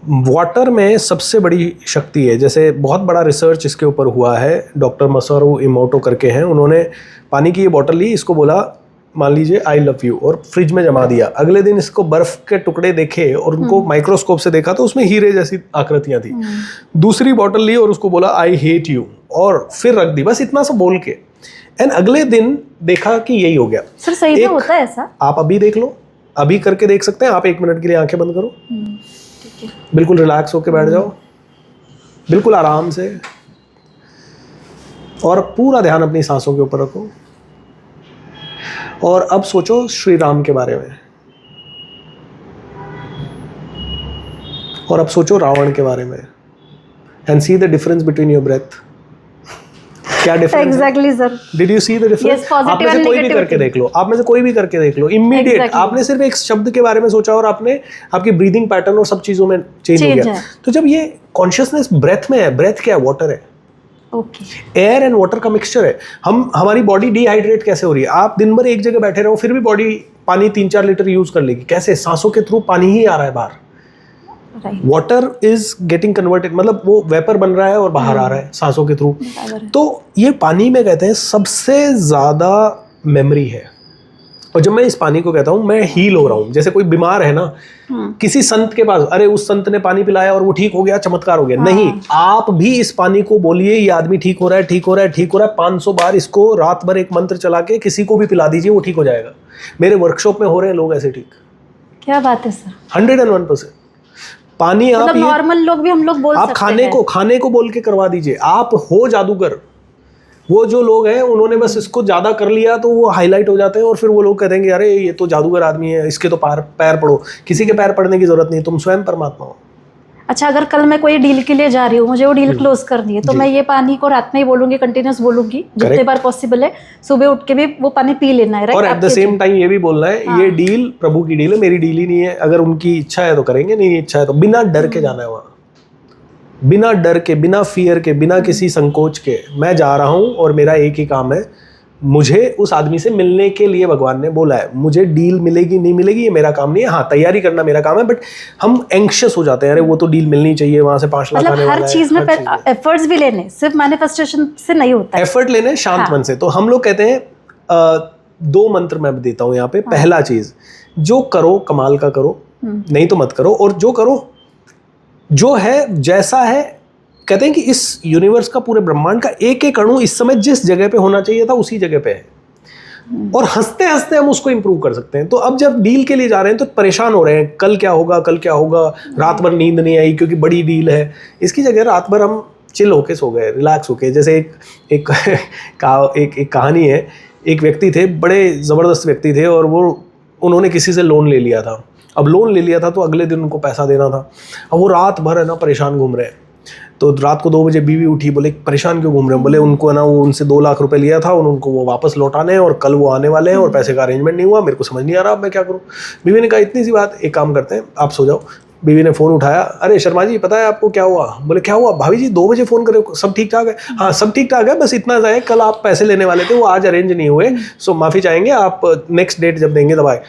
वाटर में सबसे बड़ी शक्ति है। जैसे बहुत बड़ा रिसर्च इसके ऊपर हुआ है, डॉक्टर मसारू इमोटो करके हैं, उन्होंने पानी की ये बॉटल ली, इसको बोला मान लीजिए आई लव यू, और फ्रिज में जमा दिया। अगले दिन इसको बर्फ के टुकड़े देखे और उनको माइक्रोस्कोप से देखा तो उसमें हीरे जैसी आकृतियां थी। दूसरी बॉटल ली और उसको बोला आई हेट यू, और फिर रख दी, बस इतना सा बोल के। एंड अगले दिन देखा कि यही हो गया। सर सही में होता है ऐसा? आप अभी देख लो, अभी करके देख सकते हैं आप। 1 मिनट के लिए आंखें बंद करो, बिल्कुल रिलैक्स होके बैठ जाओ, बिल्कुल आराम से, और पूरा ध्यान अपनी सांसों के ऊपर रखो। और अब सोचो श्री राम के बारे में, और अब सोचो रावण के बारे में, and see the difference between your breath. क्या difference? Exactly sir. Did you see the difference? आप में से कोई भी करके देख लो, आप में से कोई भी करके देख लो, इमीडिएट। आपने सिर्फ एक शब्द के बारे में सोचा और आपने आपकी ब्रीदिंग पैटर्न और सब चीजों में चेंज हो गया। तो जब ये कॉन्शियसनेस ब्रेथ में है, ब्रेथ क्या है? वाटर है। एयर एंड वाटर का मिक्सचर है। हमारी बॉडी डिहाइड्रेट कैसे हो रही है? आप दिन भर एक जगह बैठे रहो फिर भी बॉडी पानी 3-4 लीटर यूज कर लेगी। कैसे? सांसों के थ्रू पानी ही आ रहा है बाहर। वाटर इज गेटिंग कन्वर्टेड, मतलब वो वेपर बन रहा है और बाहर आ रहा है सांसों के थ्रू। तो ये पानी में कहते हैं सबसे ज्यादा मेमोरी है। और जब मैं इस पानी को कहता हूँ मैं हील हो रहा हूँ, जैसे कोई बीमार है ना, किसी संत के पास, अरे उस संत ने पानी पिलाया और वो ठीक हो गया, चमत्कार हो गया। नहीं, आप भी इस पानी को बोलिए ये आदमी ठीक हो रहा है, ठीक हो रहा है, ठीक हो रहा है। 500 बार इसको रात भर एक मंत्र चला के किसी को भी पिला दीजिए, वो ठीक हो जाएगा। मेरे वर्कशॉप में हो रहे हैं लोग ऐसे ठीक। क्या बात है सर? 101%। पानी आप नॉर्मल लोग भी हम लोग बोल सकते हैं। आप खाने को बोल के करवा दीजिए, आप हो जादूगर। वो जो लोग हैं उन्होंने बस इसको ज्यादा कर लिया तो वो हाईलाइट हो जाते हैं, और फिर वो लोग कहते हैं कि अरे ये तो जादूगर आदमी है, इसके तो पैर पड़ो। किसी के पैर पड़ने की जरूरत नहीं, तुम स्वयं परमात्मा हो। अच्छा, अगर कल मैं कोई डील के लिए जा रही हूँ, मुझे वो डील क्लोज करनी है, तो मैं ये पानी को रात में ही बोलूंगी, कंटिन्यूस बोलूंगी जितने बार पॉसिबल है, सुबह उठ के भी वो पानी पी लेना है, राइट? और एट द सेम टाइम ये भी बोलना है ये डील प्रभु की डील है, मेरी डील ही नहीं है। अगर उनकी इच्छा है तो करेंगे, नहीं इच्छा है तो बिना डर के जाना है वहाँ, बिना डर के, बिना फियर के, बिना किसी संकोच के। मैं जा रहा हूँ और मेरा एक ही काम है, मुझे उस आदमी से मिलने के लिए भगवान ने बोला है। मुझे डील मिलेगी नहीं मिलेगी ये मेरा काम नहीं है, हाँ तैयारी करना मेरा काम है। बट हम एंग्शियस हो जाते हैं, अरे वो तो डील मिलनी चाहिए, वहां से 5 लाख आने वाला है। हर चीज में एफर्ट्स भी लेने, सिर्फ मैनिफेस्टेशन से नहीं होता है। एफर्ट लेने शांत मन से। तो हम लोग कहते हैं 2 मंत्र मैं देता हूँ यहाँ पे। पहला चीज, जो करो कमाल का करो, नहीं तो मत करो। और जो करो जो है जैसा है, कहते हैं कि इस यूनिवर्स का, पूरे ब्रह्मांड का एक एक अणु इस समय जिस जगह पे होना चाहिए था उसी जगह पे है, और हंसते हंसते हम उसको इंप्रूव कर सकते हैं। तो अब जब डील के लिए जा रहे हैं तो परेशान हो रहे हैं, कल क्या होगा, कल क्या होगा, रात भर नींद नहीं आई क्योंकि बड़ी डील है। इसकी जगह रात भर हम चिल होके सो गए, रिलैक्स होके। जैसे एक कहानी है, एक व्यक्ति थे, बड़े ज़बरदस्त व्यक्ति थे, और उन्होंने किसी से लोन ले लिया था। अब लोन ले लिया था तो अगले दिन उनको पैसा देना था। अब वो रात भर है ना परेशान घूम रहे हैं। तो रात को 2 बजे बीवी उठी, बोले परेशान क्यों घूम रहे हैं? बोले उनको है ना, वो उनसे 2 लाख रुपए लिया था, उनको वो वापस लौटाने हैं और कल वो आने वाले हैं और पैसे का अरेंजमेंट नहीं हुआ, मेरे को समझ नहीं आ रहा अब मैं क्या करूँ। बीवी ने कहा इतनी सी बात, एक काम करते हैं आप सो जाओ। बीवी ने फ़ोन उठाया, अरे शर्मा जी पता है आपको क्या हुआ? बोले क्या हुआ? भाभी जी 2 बजे फ़ोन करे, सब ठीक ठाक है? हाँ सब ठीक ठाक है, बस इतना सा है कल आप पैसे लेने वाले थे, वो आज अरेंज नहीं हुए, सो माफ़ी चाहेंगे, आप नेक्स्ट डेट जब देंगे तब आए।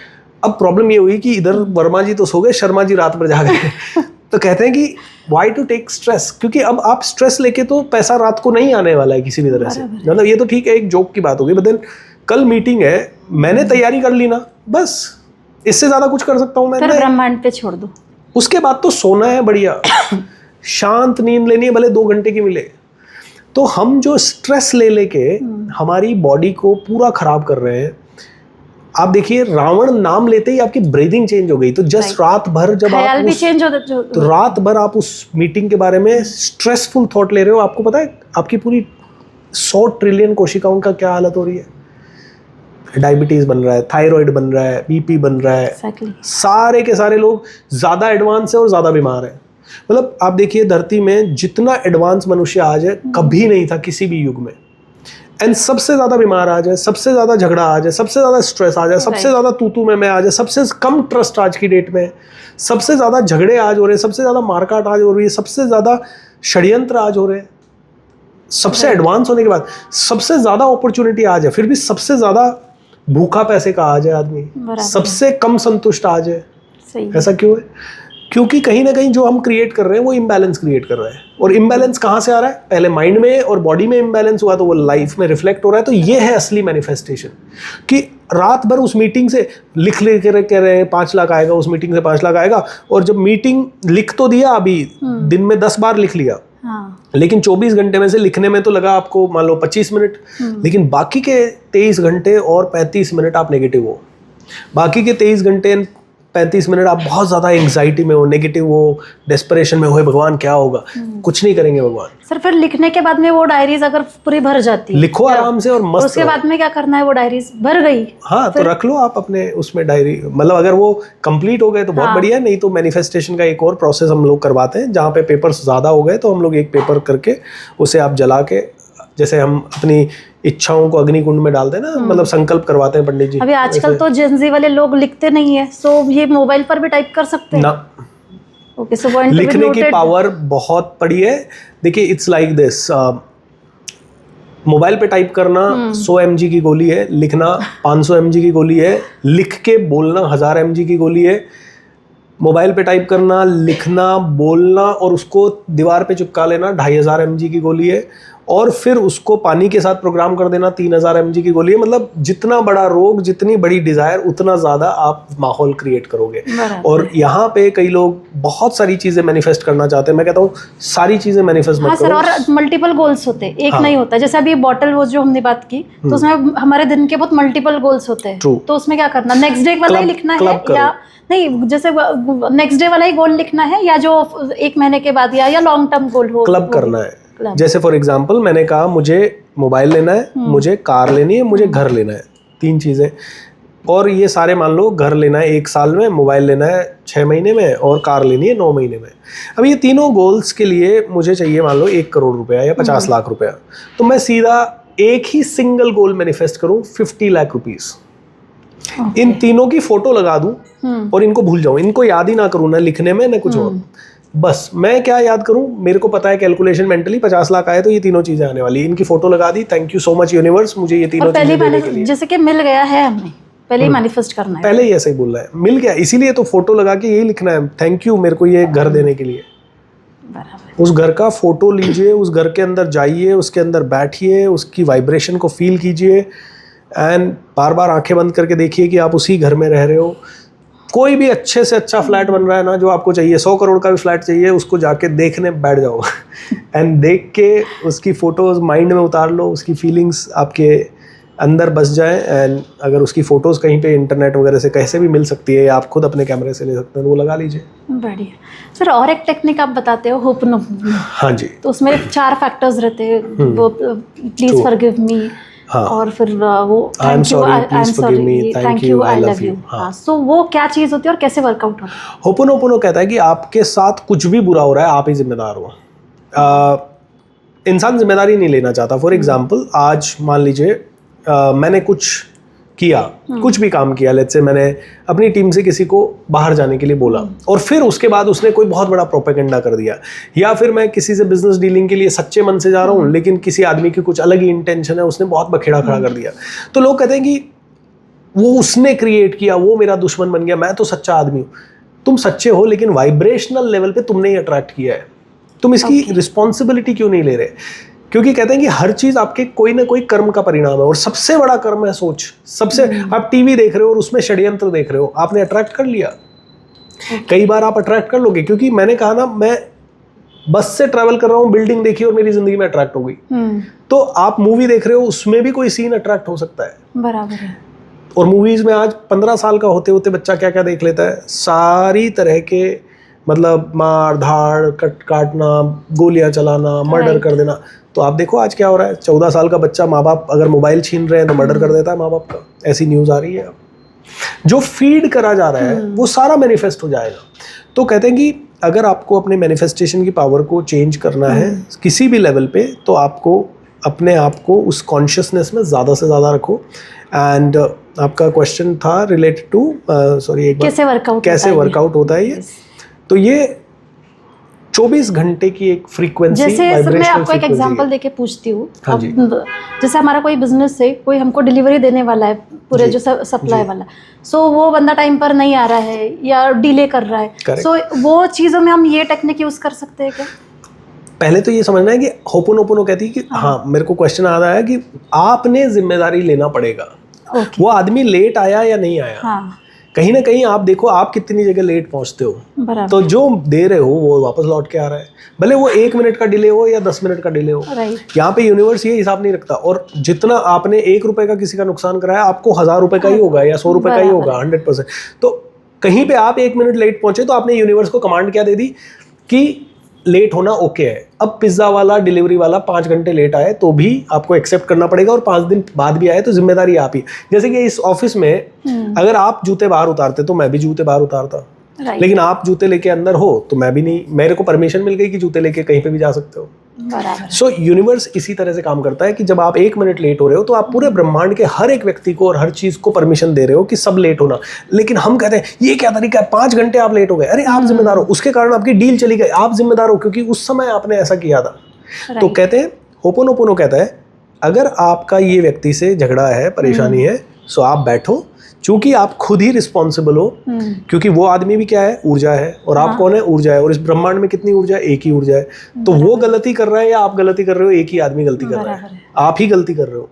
अब प्रॉब्लम ये हुई कि इधर वर्मा जी तो सो गए, शर्मा जी रात भर जाग गए। तो कहते हैं कि वाई टू टेक स्ट्रेस, क्योंकि अब आप स्ट्रेस लेके तो पैसा रात को नहीं आने वाला है किसी भी तरह से। मतलब ये तो ठीक है, एक जोक की बात होगी, बट देन कल मीटिंग है, मैंने तैयारी कर ली ना, बस इससे ज़्यादा कुछ कर सकता हूँ मैं? फिर ब्रह्मांड पे छोड़ दो। उसके बाद तो सोना है बढ़िया, शांत नींद लेनी है, भले 2 घंटे की मिले। तो हम जो स्ट्रेस ले लेके हमारी बॉडी को पूरा खराब कर रहे हैं। आप देखिए, रावण नाम लेते ही आपकी ब्रीदिंग चेंज हो गई। तो जस्ट रात भर जब आप भी चेंज तो रात भर आप उस मीटिंग के बारे में स्ट्रेसफुल थॉट ले रहे हो, आपको पता है आपकी पूरी 100 ट्रिलियन कोशिकाओं का क्या हालत हो रही है। डायबिटीज बन रहा है, थायराइड बन रहा है, बीपी बन रहा है। सारे के सारे लोग ज़्यादा एडवांस है और ज़्यादा बीमार है। मतलब आप देखिए, धरती में जितना एडवांस मनुष्य आज है कभी नहीं था किसी भी युग में। एंड सबसे ज़्यादा बीमार आ जाए, सबसे ज़्यादा झगड़ा आ जाए, सबसे ज़्यादा स्ट्रेस आ जाए, सबसे ज़्यादा तू में आ जाए, सबसे कम ट्रस्ट आज की डेट में, सबसे ज़्यादा झगड़े आज हो रहे हैं, सबसे ज़्यादा मारकाट आज हो रही है, सबसे ज़्यादा षड्यंत्र आज हो रहे हैं। सबसे एडवांस होने के बाद सबसे ज़्यादा अपॉर्चुनिटी आज है, फिर भी सबसे ज़्यादा भूखा पैसे का आज है आदमी, सबसे कम संतुष्ट आज है। ऐसा क्यों है? क्योंकि कहीं ना कहीं जो हम क्रिएट कर रहे हैं वो इम्बैलेंस क्रिएट कर रहे हैं। और इम्बैलेंस कहाँ से आ रहा है? पहले माइंड में और बॉडी में इम्बैलेंस हुआ तो वो लाइफ में रिफ्लेक्ट हो रहा है। तो ये है असली मैनिफेस्टेशन, कि रात भर उस मीटिंग से लिख कह रहे हैं 5 लाख आएगा, उस मीटिंग से 5 लाख आएगा, और जब मीटिंग लिख तो दिया, अभी दिन में 10 बार लिख लिया, लेकिन 24 घंटे में से लिखने में तो लगा आपको मान लो 25 मिनट, लेकिन बाकी के 23 घंटे और 35 मिनट आप नेगेटिव हो। बाकी के 23 घंटे 35 मिनट आप बहुत ज़्यादा एंग्जाइटी में हो, नेगेटिव हो, डेस्परेशन में हो, भगवान क्या होगा, कुछ नहीं करेंगे भगवान। सर फिर लिखने के बाद में वो डायरीज अगर पूरी भर जाती है, लिखो आराम से और मस्त, उसके बाद में क्या करना है? वो डायरीज भर गई, हाँ तो रख लो आप अपने उसमें डायरी। मतलब अगर वो कंप्लीट हो गए तो बहुत बढ़िया, नहीं तो मैनिफेस्टेशन का एक और प्रोसेस हम लोग करवाते हैं, जहाँ पे पेपर्स ज़्यादा हो गए तो हम लोग एक पेपर करके उसे आप जला के, जैसे हम अपनी इच्छाओं को अग्निकुंड में डालते हैं ना, मतलब संकल्प करवाते हैं पंडित जी। अभी आजकल तो जेनजी वाले लोग लिखते नहीं है, सो ये मोबाइल पर भी टाइप कर सकते हैं ना। ओके, सो पॉइंट लिखने की पावर बहुत बड़ी है। देखिए इट्स लाइक दिस, मोबाइल पे टाइप करना 100 mg की गोली है, लिखना 500 mg की गोली है, लिख के बोलना 1000 mg की गोली है। मोबाइल पे टाइप करना, लिखना, बोलना और उसको दीवार पे चिपका लेना 2500 mg की गोली है, और फिर उसको पानी के साथ प्रोग्राम कर देना 3000 mg की गोली है। मतलब जितना बड़ा रोग, जितनी बड़ी डिजायर, उतना ज़्यादा आप माहौल क्रिएट करोगे। और यहाँ पे कई लोग बहुत सारी चीज़ें मैनिफेस्ट करना चाहते हैं। मैं कहता हूँ सारी चीज़ें मैनिफेस्ट मत करो। और मल्टीपल गोल्स होते हैं, एक नहीं होता। जैसे अभी बॉटल वो जो हमने बात की, तो उसमें हमारे दिन के बहुत मल्टीपल गोल्स होते हैं। तो उसमें क्या करना, नेक्स्ट डे वाला ही लिखना है या नहीं, जैसे नेक्स्ट डे वाला ही गोल लिखना है, या जो 1 महीने के बाद या लॉन्ग टर्म गोल हो, क्लब करना है। जैसे फॉर एग्जांपल मैंने कहा मुझे मोबाइल लेना है, मुझे कार लेनी है, मुझे घर लेना है, 3 चीज़ें। और ये सारे मान लो, घर लेना है 1 साल में, मोबाइल लेना है 6 महीने में, और कार लेनी है 9 महीने में। अब ये तीनों गोल्स के लिए मुझे चाहिए मान लो 1 करोड़ रुपया या 50 लाख रुपया। तो मैं सीधा एक ही सिंगल गोल मैनिफेस्ट करूँ 50 लाख रुपीज़। इन तीनों की फोटो लगा दूं और इनको भूल जाऊं, इनको याद ही ना करूं, ना लिखने में ना कुछ और। बस मैं क्या याद करूं, मेरे को पता है कैलकुलेशन मेंटली 50 लाख आए तो ये तीनों चीजें आने वाली। इनकी फोटो लगा दी, thank you so much universe, मुझे ये तीनों चीजें देने के लिए। जैसे कि मिल गया है हमें, पहले ही मैनिफेस्ट करना है, पहले ही ऐसे ही बोल रहा है, मिल गया, इसीलिए तो फोटो लगा के यही लिखना है, थैंक यू मेरे को ये घर देने के लिए। उस घर का फोटो लीजिए, उस घर के अंदर जाइए, उसके अंदर बैठिए, उसकी वाइब्रेशन को फील कीजिए, एंड बार बार आंखें बंद करके देखिए कि आप उसी घर में रह रहे हो। कोई भी अच्छे से अच्छा फ्लैट बन रहा है ना, जो आपको चाहिए, 100 करोड़ का भी फ्लैट चाहिए, उसको जाके देखने बैठ जाओ एंड देख के उसकी फ़ोटोज़ माइंड में उतार लो, उसकी फीलिंग्स आपके अंदर बस जाए, एंड अगर उसकी फ़ोटोज़ कहीं पे इंटरनेट वगैरह से कैसे भी मिल सकती है या आप खुद अपने कैमरे से ले सकते हैं तो वो लगा लीजिए। बढ़िया सर। और एक टेक्निक आप बताते हो होपनोपोनो, हाँ जी। तो उसमें 4 फैक्टर्स रहते हैं, वो प्लीज फॉरगिव मी, हाँ, और फिर वो I am thank you, sorry, I am please forgive me, sorry, thank you, I love you. हाँ, सो वो क्या चीज़ होती है और कैसे वर्कआउट होता है? होपोनोपोनो कहता है कि आपके साथ कुछ भी बुरा हो रहा है आप ही जिम्मेदार हो। इंसान जिम्मेदारी नहीं लेना चाहता। फॉर एग्जाम्पल, आज मान लीजिए मैंने कुछ किया, कुछ भी काम किया, लेट्स से मैंने अपनी टीम से किसी को बाहर जाने के लिए बोला और फिर उसके बाद उसने कोई बहुत बड़ा प्रोपेगेंडा कर दिया, या फिर मैं किसी से बिजनेस डीलिंग के लिए सच्चे मन से जा रहा हूँ लेकिन किसी आदमी की कुछ अलग ही इंटेंशन है, उसने बहुत बखेड़ा खड़ा कर दिया, तो लोग कहते हैं कि वो उसने क्रिएट किया, वो मेरा दुश्मन बन गया, मैं तो सच्चा आदमी हूँ। तुम सच्चे हो लेकिन वाइब्रेशनल लेवल पे तुमने ही अट्रैक्ट किया है, तुम इसकी रिस्पॉन्सिबिलिटी क्यों नहीं ले रहे? क्योंकि कहते हैं कि हर चीज आपके कोई ना कोई कर्म का परिणाम है और सबसे बड़ा कर्म है सोच। सबसे आप टीवी देख रहे हो और उसमें षड्यंत्र देख रहे हो, आपने अट्रैक्ट कर लिया। कई बार आप अट्रैक्ट कर लोगे, क्योंकि मैंने कहा ना, मैं बस से ट्रैवल कर रहा हूँ, बिल्डिंग देखी और मेरी जिंदगी में अट्रैक्ट हो गई। तो आप मूवी देख रहे हो, उसमें भी कोई सीन अट्रैक्ट हो सकता है। बराबर है। और मूवीज में आज 15 साल का होते होते बच्चा क्या क्या देख लेता है, सारी तरह के, मतलब मार धाड़, काटना, गोलियां चलाना, मर्डर कर देना। तो आप देखो आज क्या हो रहा है, 14 साल का बच्चा, माँ बाप अगर मोबाइल छीन रहे हैं तो मर्डर कर देता है माँ बाप का। ऐसी न्यूज़ आ रही है। जो फीड करा जा रहा है वो सारा मैनिफेस्ट हो जाएगा। तो कहते हैं कि अगर आपको अपने मैनिफेस्टेशन की पावर को चेंज करना है किसी भी लेवल पे, तो आपको अपने आप को उस कॉन्शियसनेस में ज़्यादा से ज़्यादा रखो। एंड आपका क्वेश्चन था रिलेटेड टू, सॉरी एक बार, कैसे वर्कआउट होता है ये? तो ये 24 घंटे की एक फ्रीक्वेंसी, जैसे मैं आपको एक एग्जांपल देके पूछती हूँ। हाँ जी। जैसे हमारा कोई बिजनेस है, कोई हमको डिलीवरी देने वाला है, पूरे जो सप्लाई वाला, सो वो बंदा टाइम पर नहीं आ रहा है या डिले कर रहा है, सो वो चीज़ों में हम ये टेक्निक यूज कर सकते हैं क्या? पहले तो ये समझना है कि होपोनोपोनो कहती है कि हाँ, मेरे को क्वेश्चन आ रहा है कि आपने जिम्मेदारी लेना पड़ेगा। वो आदमी लेट आया या नहीं आया, कहीं ना कहीं आप देखो आप कितनी जगह लेट पहुंचते हो, तो जो दे रहे हो वो वापस लौट के आ रहा है, भले वो 1 मिनट का डिले हो या 10 मिनट का डिले हो। यहाँ पे यूनिवर्स ये हिसाब नहीं रखता। और जितना आपने 1 रुपए का किसी का नुकसान कराया, आपको 1000 रुपए का ही होगा या 100 रुपए का ही होगा, 100%। तो कहीं पे आप 1 मिनट लेट पहुंचे तो आपने यूनिवर्स को कमांड क्या दे दी कि लेट होना ओके है। अब पिज्जा वाला, डिलीवरी वाला 5 घंटे लेट आए तो भी आपको एक्सेप्ट करना पड़ेगा, और 5 दिन बाद भी आए तो जिम्मेदारी आप ही। जैसे कि इस ऑफिस में अगर आप जूते बाहर उतारते तो मैं भी जूते बाहर उतारता, लेकिन आप जूते लेके अंदर हो तो मैं भी नहीं, मेरे को परमिशन मिल गई कि जूते लेके कहीं पे भी जा सकते हो। सो यूनिवर्स इसी तरह से काम करता है कि जब आप 1 मिनट लेट हो रहे हो तो आप पूरे ब्रह्मांड के हर एक व्यक्ति को और हर चीज को परमिशन दे रहे हो कि सब लेट होना। लेकिन हम कहते हैं ये क्या तरीका है, 5 घंटे आप लेट हो गए, अरे आप जिम्मेदार हो, उसके कारण आपकी डील चली गई, आप जिम्मेदार हो क्योंकि उस समय आपने ऐसा किया था। तो कहते हैं, होपोनोपोनो कहता है अगर आपका ये व्यक्ति से झगड़ा है, परेशानी है, सो आप बैठो, चूंकि आप खुद ही रिस्पॉन्सिबल हो, क्योंकि वो आदमी भी क्या है, ऊर्जा है, और आप कौन है, ऊर्जा है, और इस ब्रह्मांड में कितनी ऊर्जा है, एक ही ऊर्जा है। तो वो गलती कर रहा है या आप गलती कर रहे हो, एक ही आदमी गलती कर रहा है, आप ही गलती कर रहे हो।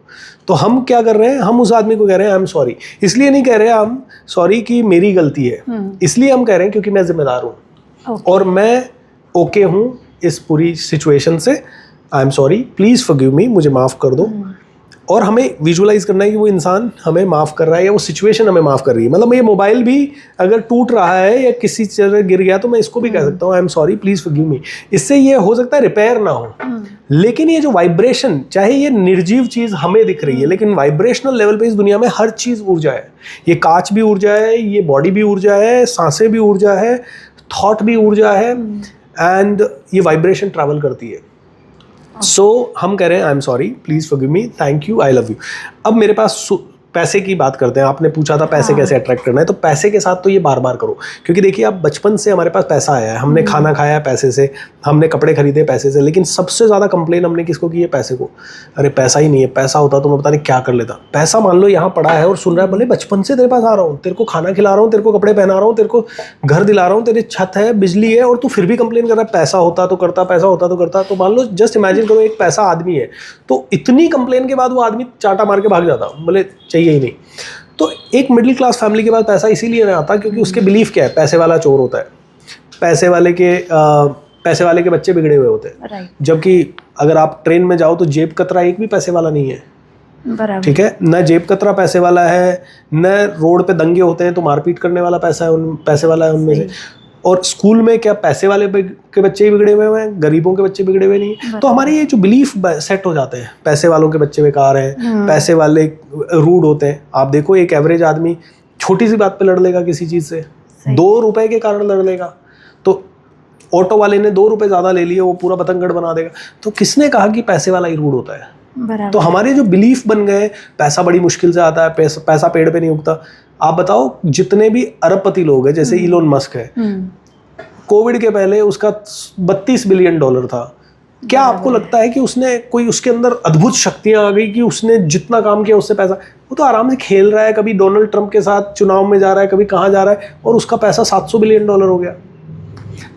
तो हम क्या कर रहे हैं, हम उस आदमी को कह रहे हैं आई एम सॉरी। इसलिए नहीं कह रहे हम सॉरी कि मेरी गलती है, इसलिए हम कह रहे हैं क्योंकि मैं जिम्मेदार हूँ और मैं ओके हूँ इस पूरी सिचुएशन से। I am sorry, please forgive me, मुझे माफ कर दो। और हमें विजुअलाइज करना है कि वो इंसान हमें माफ़ कर रहा है या वो सिचुएशन हमें माफ़ कर रही है। मतलब ये मोबाइल भी अगर टूट रहा है या किसी तरह गिर गया तो मैं इसको भी कह सकता हूँ I am sorry, please forgive me. इससे ये हो सकता है रिपेयर ना हो, लेकिन ये जो वाइब्रेशन, चाहे ये निर्जीव चीज़ हमें दिख रही है, लेकिन वाइब्रेशनल लेवल पे इस दुनिया में हर चीज़ ऊर्जा है। ये कांच भी ऊर्जा है, ये बॉडी भी ऊर्जा है, सांसें भी ऊर्जा है, थॉट भी ऊर्जा है, एंड ये वाइब्रेशन ट्रैवल करती है। सो हम कह रहे हैं I am sorry, please forgive me, thank you, I love you. अब मेरे पास पैसे की बात करते हैं। आपने पूछा था पैसे कैसे अट्रैक्ट करना है, तो पैसे के साथ तो ये बार बार करो, क्योंकि देखिए आप बचपन से हमारे पास पैसा आया है, हमने खाना खाया है पैसे से, हमने कपड़े खरीदे पैसे से, लेकिन सबसे ज़्यादा कंप्लेन हमने किसको की है, पैसे को। अरे पैसा ही नहीं है, पैसा होता तो मैं पता नहीं क्या कर लेता। पैसा मान लो यहाँ पड़ा है और सुन रहा है, भले बचपन से तेरे पास आ रहा हूँ, तेरे को खाना खिला रहा हूँ, तेरे को कपड़े पहना रहा हूँ, तेरे को घर दिला रहा हूँ, तेरी छत है, बिजली है, और तू फिर भी कंप्लेन कर रहा है पैसा होता तो करता, पैसा होता तो करता। तो मान लो, जस्ट इमेजिन करो एक पैसा आदमी है, तो इतनी कंप्लेन के बाद वो आदमी चाटा मार के भाग जाता, बोले चाहिए ही नहीं। तो एक मिडिल क्लास फैमिली के पास पैसा इसीलिए नहीं आता क्योंकि उसके बिलीफ क्या है, पैसे वाला चोर होता है, पैसे वाले के बच्चे बिगड़े हुए होते हैं। जबकि अगर आप ट्रेन में जाओ तो जेब कतरा एक भी पैसे वाला नहीं है, बराबर। ठीक है, न जेब कतरा पैसे वाला है, न रोड पे दंगे होते हैं तो मारपीट करने वाला पैसे वाला है उनमें से। और स्कूल में क्या पैसे वाले के बच्चे ही बिगड़े हुए हैं, गरीबों के बच्चे बिगड़े हुए नहीं। तो हमारे ये जो बिलीफ सेट हो जाते हैं, पैसे वालों के बच्चे बेकार हैं, पैसे वाले रूड होते हैं। आप देखो एक एवरेज आदमी छोटी सी बात पे लड़ लेगा किसी चीज़ से, 2 रुपए के कारण लड़ लेगा, तो ऑटो वाले ने 2 रुपए ज़्यादा ले लिए, वो पूरा बतंगड़ बना देगा। तो किसने कहा कि पैसे वाला ही रूड होता है? तो हमारे जो बिलीफ बन गए, पैसा बड़ी मुश्किल से आता है, पैसा पेड़ पे नहीं उगता। आप बताओ जितने भी अरबपति लोग हैं, जैसे इलोन मस्क है, कोविड के पहले उसका $32 बिलियन था। क्या आपको लगता है कि उसने कोई उसके अंदर अद्भुत शक्तियां आ गई कि उसने जितना काम किया उससे पैसा? वो तो आराम से खेल रहा है, कभी डोनाल्ड ट्रंप के साथ चुनाव में जा रहा है, कभी कहाँ जा रहा है, और उसका पैसा $700 बिलियन हो गया।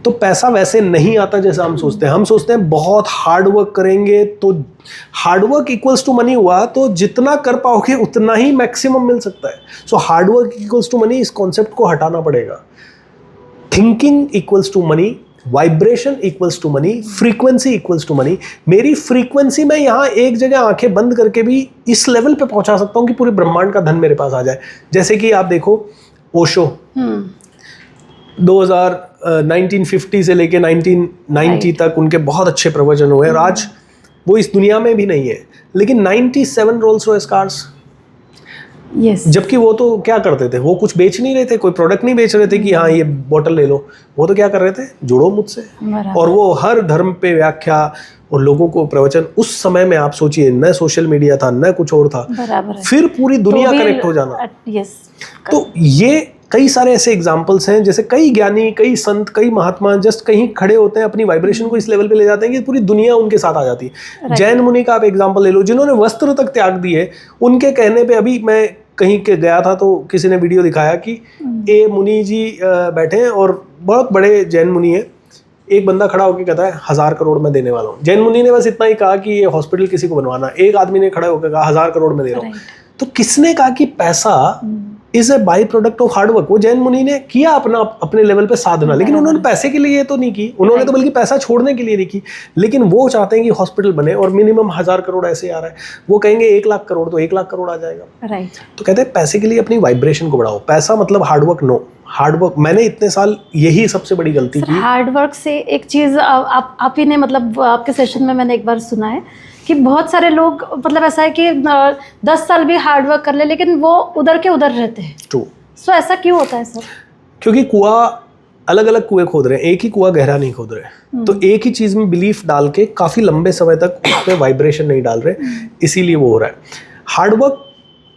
तो पैसा वैसे नहीं आता जैसा हम सोचते हैं। हम सोचते हैं बहुत हार्ड वर्क करेंगे तो hard work equals to money हुआ, तो जितना कर पाओगे उतना ही मैक्सिमम मिल सकता है। So hard work equals to money, इस कॉन्सेप्ट को हटाना पड़ेगा। Thinking equals to money, vibration equals to money, frequency equals to money. मेरी फ्रीक्वेंसी में यहाँ एक जगह आंखें बंद करके भी इस लेवल पे पहुंचा सकता हूँ कि पूरे ब्रह्मांड का धन मेरे पास आ जाए। जैसे कि आप देखो ओशो, 1950 से लेके 1990 तक उनके बहुत अच्छे प्रवचन हुए। आज वो इस दुनिया में भी नहीं है, लेकिन 97 रोल्स रॉयस कार्स। जबकि वो तो क्या करते थे, वो कुछ बेच नहीं रहे थे, कोई प्रोडक्ट नहीं बेच रहे थे कि हाँ ये बोतल ले लो। वो तो क्या कर रहे थे, जुड़ो मुझसे। और वो हर धर्म पे व्याख्या और लोगों को प्रवचन। उस समय में आप सोचिए, न सोशल मीडिया था, न कुछ और था, फिर पूरी दुनिया कनेक्ट हो जाना। तो ये कई सारे ऐसे एग्जाम्पल्स हैं, जैसे कई ज्ञानी, कई संत, कई महात्मा जस्ट कहीं खड़े होते हैं, अपनी वाइब्रेशन को इस लेवल पे ले जाते हैं कि पूरी दुनिया उनके साथ आ जाती है। जैन मुनि का आप एग्जाम्पल ले लो, जिन्होंने वस्त्र तक त्याग दिए। उनके कहने पे अभी मैं कहीं के गया था तो किसी ने वीडियो दिखाया कि ए मुनि जी बैठे हैं और बहुत बड़े जैन मुनि है। एक बंदा खड़ा होकर कहता है 1000 करोड़ में देने वाला हूँ। जैन मुनि ने बस इतना ही कहा कि ये हॉस्पिटल किसी को बनवाना। एक आदमी ने खड़ा होकर कहा 1000 करोड़ में दे रहा हूँ। तो किसने कहा कि पैसा is a by product of hard work? वो जैन मुनि ने किया अपने लेवल पे साधना, लेकिन उन्होंने पैसे के लिए तो नहीं की, उन्होंने तो बल्कि पैसा छोड़ने के लिए नहीं की। लेकिन वो चाहते हैं कि हॉस्पिटल बने और मिनिमम 1000 करोड़ ऐसे आ रहा है। वो कहेंगे 1 लाख करोड़, तो 1 लाख करोड़ आ जाएगा। तो कहते हैं पैसे के लिए अपनी वाइब्रेशन को बढ़ाओ। पैसा मतलब हार्डवर्क नो, हार्डवर्क। मैंने इतने साल यही सबसे बड़ी गलती की। हार्डवर्क से एक चीज़ आप ही ने, मतलब आपके सेशन में मैंने एक बार सुना है कि बहुत सारे लोग, मतलब ऐसा है कि 10 साल भी हार्डवर्क कर ले लेकिन वो उधर के उधर रहते हैं। ट्रू। सो ऐसा क्यों होता है सर? क्योंकि कुआं, अलग अलग कुएं खोद रहे हैं, एक ही कुआं गहरा नहीं खोद रहे। तो एक ही चीज़ में बिलीफ डाल के काफ़ी लंबे समय तक उस पर वाइब्रेशन नहीं डाल रहे, इसीलिए वो हो रहा है। हार्डवर्क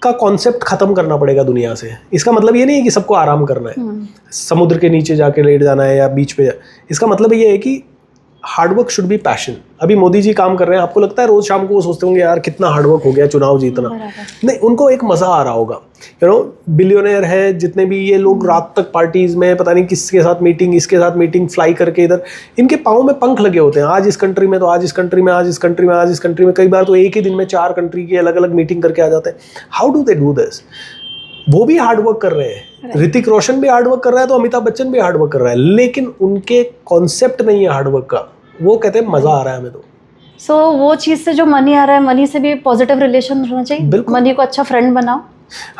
का कॉन्सेप्ट खत्म करना पड़ेगा दुनिया से। इसका मतलब ये नहीं है कि सबको आराम करना है, समुद्र के नीचे जाके लेट जाना है या बीच पे। इसका मतलब ये है कि हार्डवर्क शुड बी पैशन। अभी मोदी जी काम कर रहे हैं, आपको लगता है रोज शाम को वो सोचते होंगे यार कितना हार्डवर्क हो गया चुनाव जीतना? नहीं, उनको एक मजा आ रहा होगा। बिलियनर है जितने भी ये लोग, रात तक पार्टीज में, पता नहीं किसके साथ मीटिंग, इसके साथ मीटिंग, फ्लाई करके इधर, इनके पाँव में पंख लगे होते हैं। आज इस कंट्री में, तो आज इस कंट्री में, आज इस कंट्री में, आज इस कंट्री में। कई बार तो एक ही दिन में 4 कंट्री की अलग अलग मीटिंग करके आ जाते हैं। How do they do this? वो भी हार्डवर्क कर रहे हैं। ऋतिक रोशन भी हार्डवर्क कर रहा है, तो अमिताभ बच्चन भी हार्डवर्क कर रहा है, लेकिन उनके कॉन्सेप्ट नहीं है हार्डवर्क का। वो कहते हैं मजा आ रहा है हमें। तो वो चीज से जो मनी आ रहा है, मनी से भी पॉजिटिव रिलेशन होना चाहिए। मनी को अच्छा फ्रेंड बनाओ।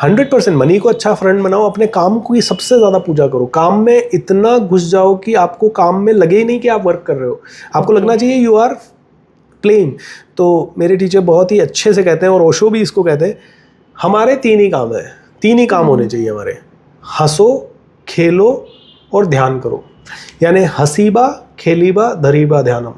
100% मनी को अच्छा फ्रेंड बनाओ। अपने काम को ही सबसे ज्यादा पूजा करो। काम में इतना घुस जाओ कि आपको काम में लगे ही नहीं कि आप वर्क कर रहे हो। आपको लगना चाहिए यू आर प्लेइंग। तो मेरे टीचर बहुत ही अच्छे से कहते हैं, और ओशो भी इसको कहते हैं, हमारे 3 ही काम है, 3 ही काम होने चाहिए हमारे। हंसो, खेलो और ध्यान करो। यानी हसीबा, खेलीबा, धरीबा, ध्यानम।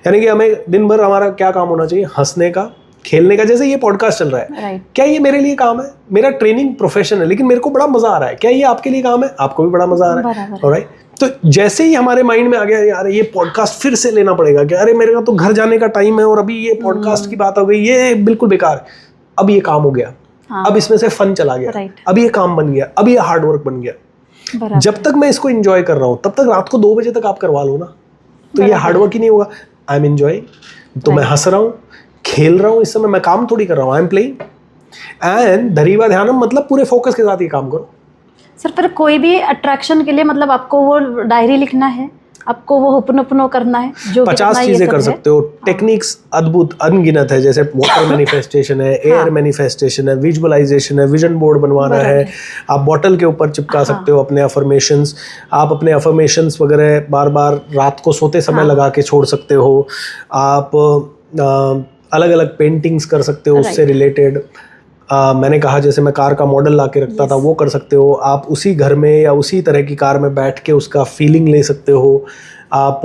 यानी कि हमें दिन भर हमारा क्या काम होना चाहिए? हंसने का, खेलने का। जैसे ये पॉडकास्ट चल रहा है, क्या ये मेरे लिए काम है? मेरा ट्रेनिंग प्रोफेशन है, लेकिन मेरे को बड़ा मजा आ रहा है। क्या ये आपके लिए काम है? आपको भी बड़ा मजा आ रहा है। ऑलराइट। तो जैसे ही हमारे माइंड में आ गया यार ये पॉडकास्ट फिर से लेना पड़ेगा, कि अरे मेरे का तो घर जाने का टाइम है और अभी ये पॉडकास्ट की बात हो गई, ये बिल्कुल बेकार। अब ये काम हो गया, अब इसमें से फन चला गया, अब ये काम बन गया, अब ये हार्डवर्क बन गया। जब तक मैं इसको एंजॉय कर रहा हूँ, तब तक रात को 2 बजे तक आप करवा लो ना, तो ये हार्डवर्क ही नहीं होगा। आई एम एंजॉयिंग, तो मैं हंस रहा हूँ, खेल रहा हूँ, इस समय मैं काम थोड़ी कर रहा हूँ, आई एम प्लेइंग। एंड धरीवा ध्यानम मतलब पूरे फोकस के साथ ये काम करो। सर, पर कोई भी अट्रैक्शन के लिए मतलब आपको वो डायरी लिखना है? आपको वो हुपनो करना है, जो 50 चीजें कर सकते हो। टेक्निक्स अद्भुत अनगिनत है, जैसे वाटर मैनिफेस्टेशन है, एयर मैनिफेस्टेशन है, विजुअलाइजेशन है, विजन बोर्ड बनवाना है, आप बॉटल के ऊपर चिपका सकते हो अपने अफर्मेशंस, आप अपने अफर्मेशंस वगैरह बार बार रात को सोते समय लगा के छोड़ सकते हो, आप अलग अलग पेंटिंग्स कर सकते हो उससे रिलेटेड। मैंने कहा जैसे मैं कार का मॉडल ला के रखता था, वो कर सकते हो आप। उसी घर में या उसी तरह की कार में बैठ के उसका फीलिंग ले सकते हो आप।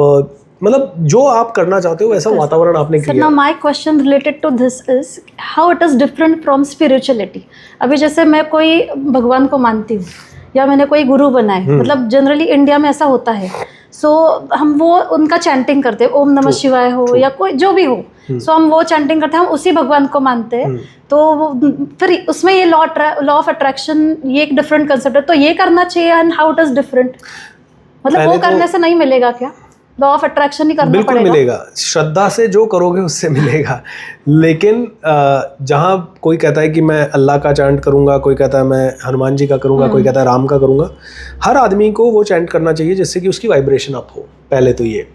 मतलब जो आप करना चाहते हो वैसा वातावरण आपने किया। now my question related to this is how it is different from spirituality। अभी जैसे मैं कोई भगवान को मानती हूँ या मैंने कोई गुरु बनाए, मतलब जनरली इंडिया में ऐसा होता है, सो हम वो उनका चैंटिंग करते हैं, ओम नमः शिवाय हो या कोई जो भी हो, सो हम वो चैंटिंग करते हैं, हम उसी भगवान को मानते हैं। तो फिर उसमें ये लॉ ऑफ अट्रैक्शन, ये एक डिफरेंट कंसेप्ट है, तो ये करना चाहिए and how it is different, मतलब वो करने से नहीं मिलेगा क्या? लॉ ऑफ अट्रैक्शन ही करना बिल्कुल पड़ेगा। मिलेगा, श्रद्धा से जो करोगे उससे मिलेगा। लेकिन जहाँ कोई कहता है कि मैं अल्लाह का चैंट करूँगा, कोई कहता है मैं हनुमान जी का करूँगा, कोई कहता है राम का करूँगा, हर आदमी को वो चैंट करना चाहिए जिससे कि उसकी वाइब्रेशन अप हो। पहले तो ये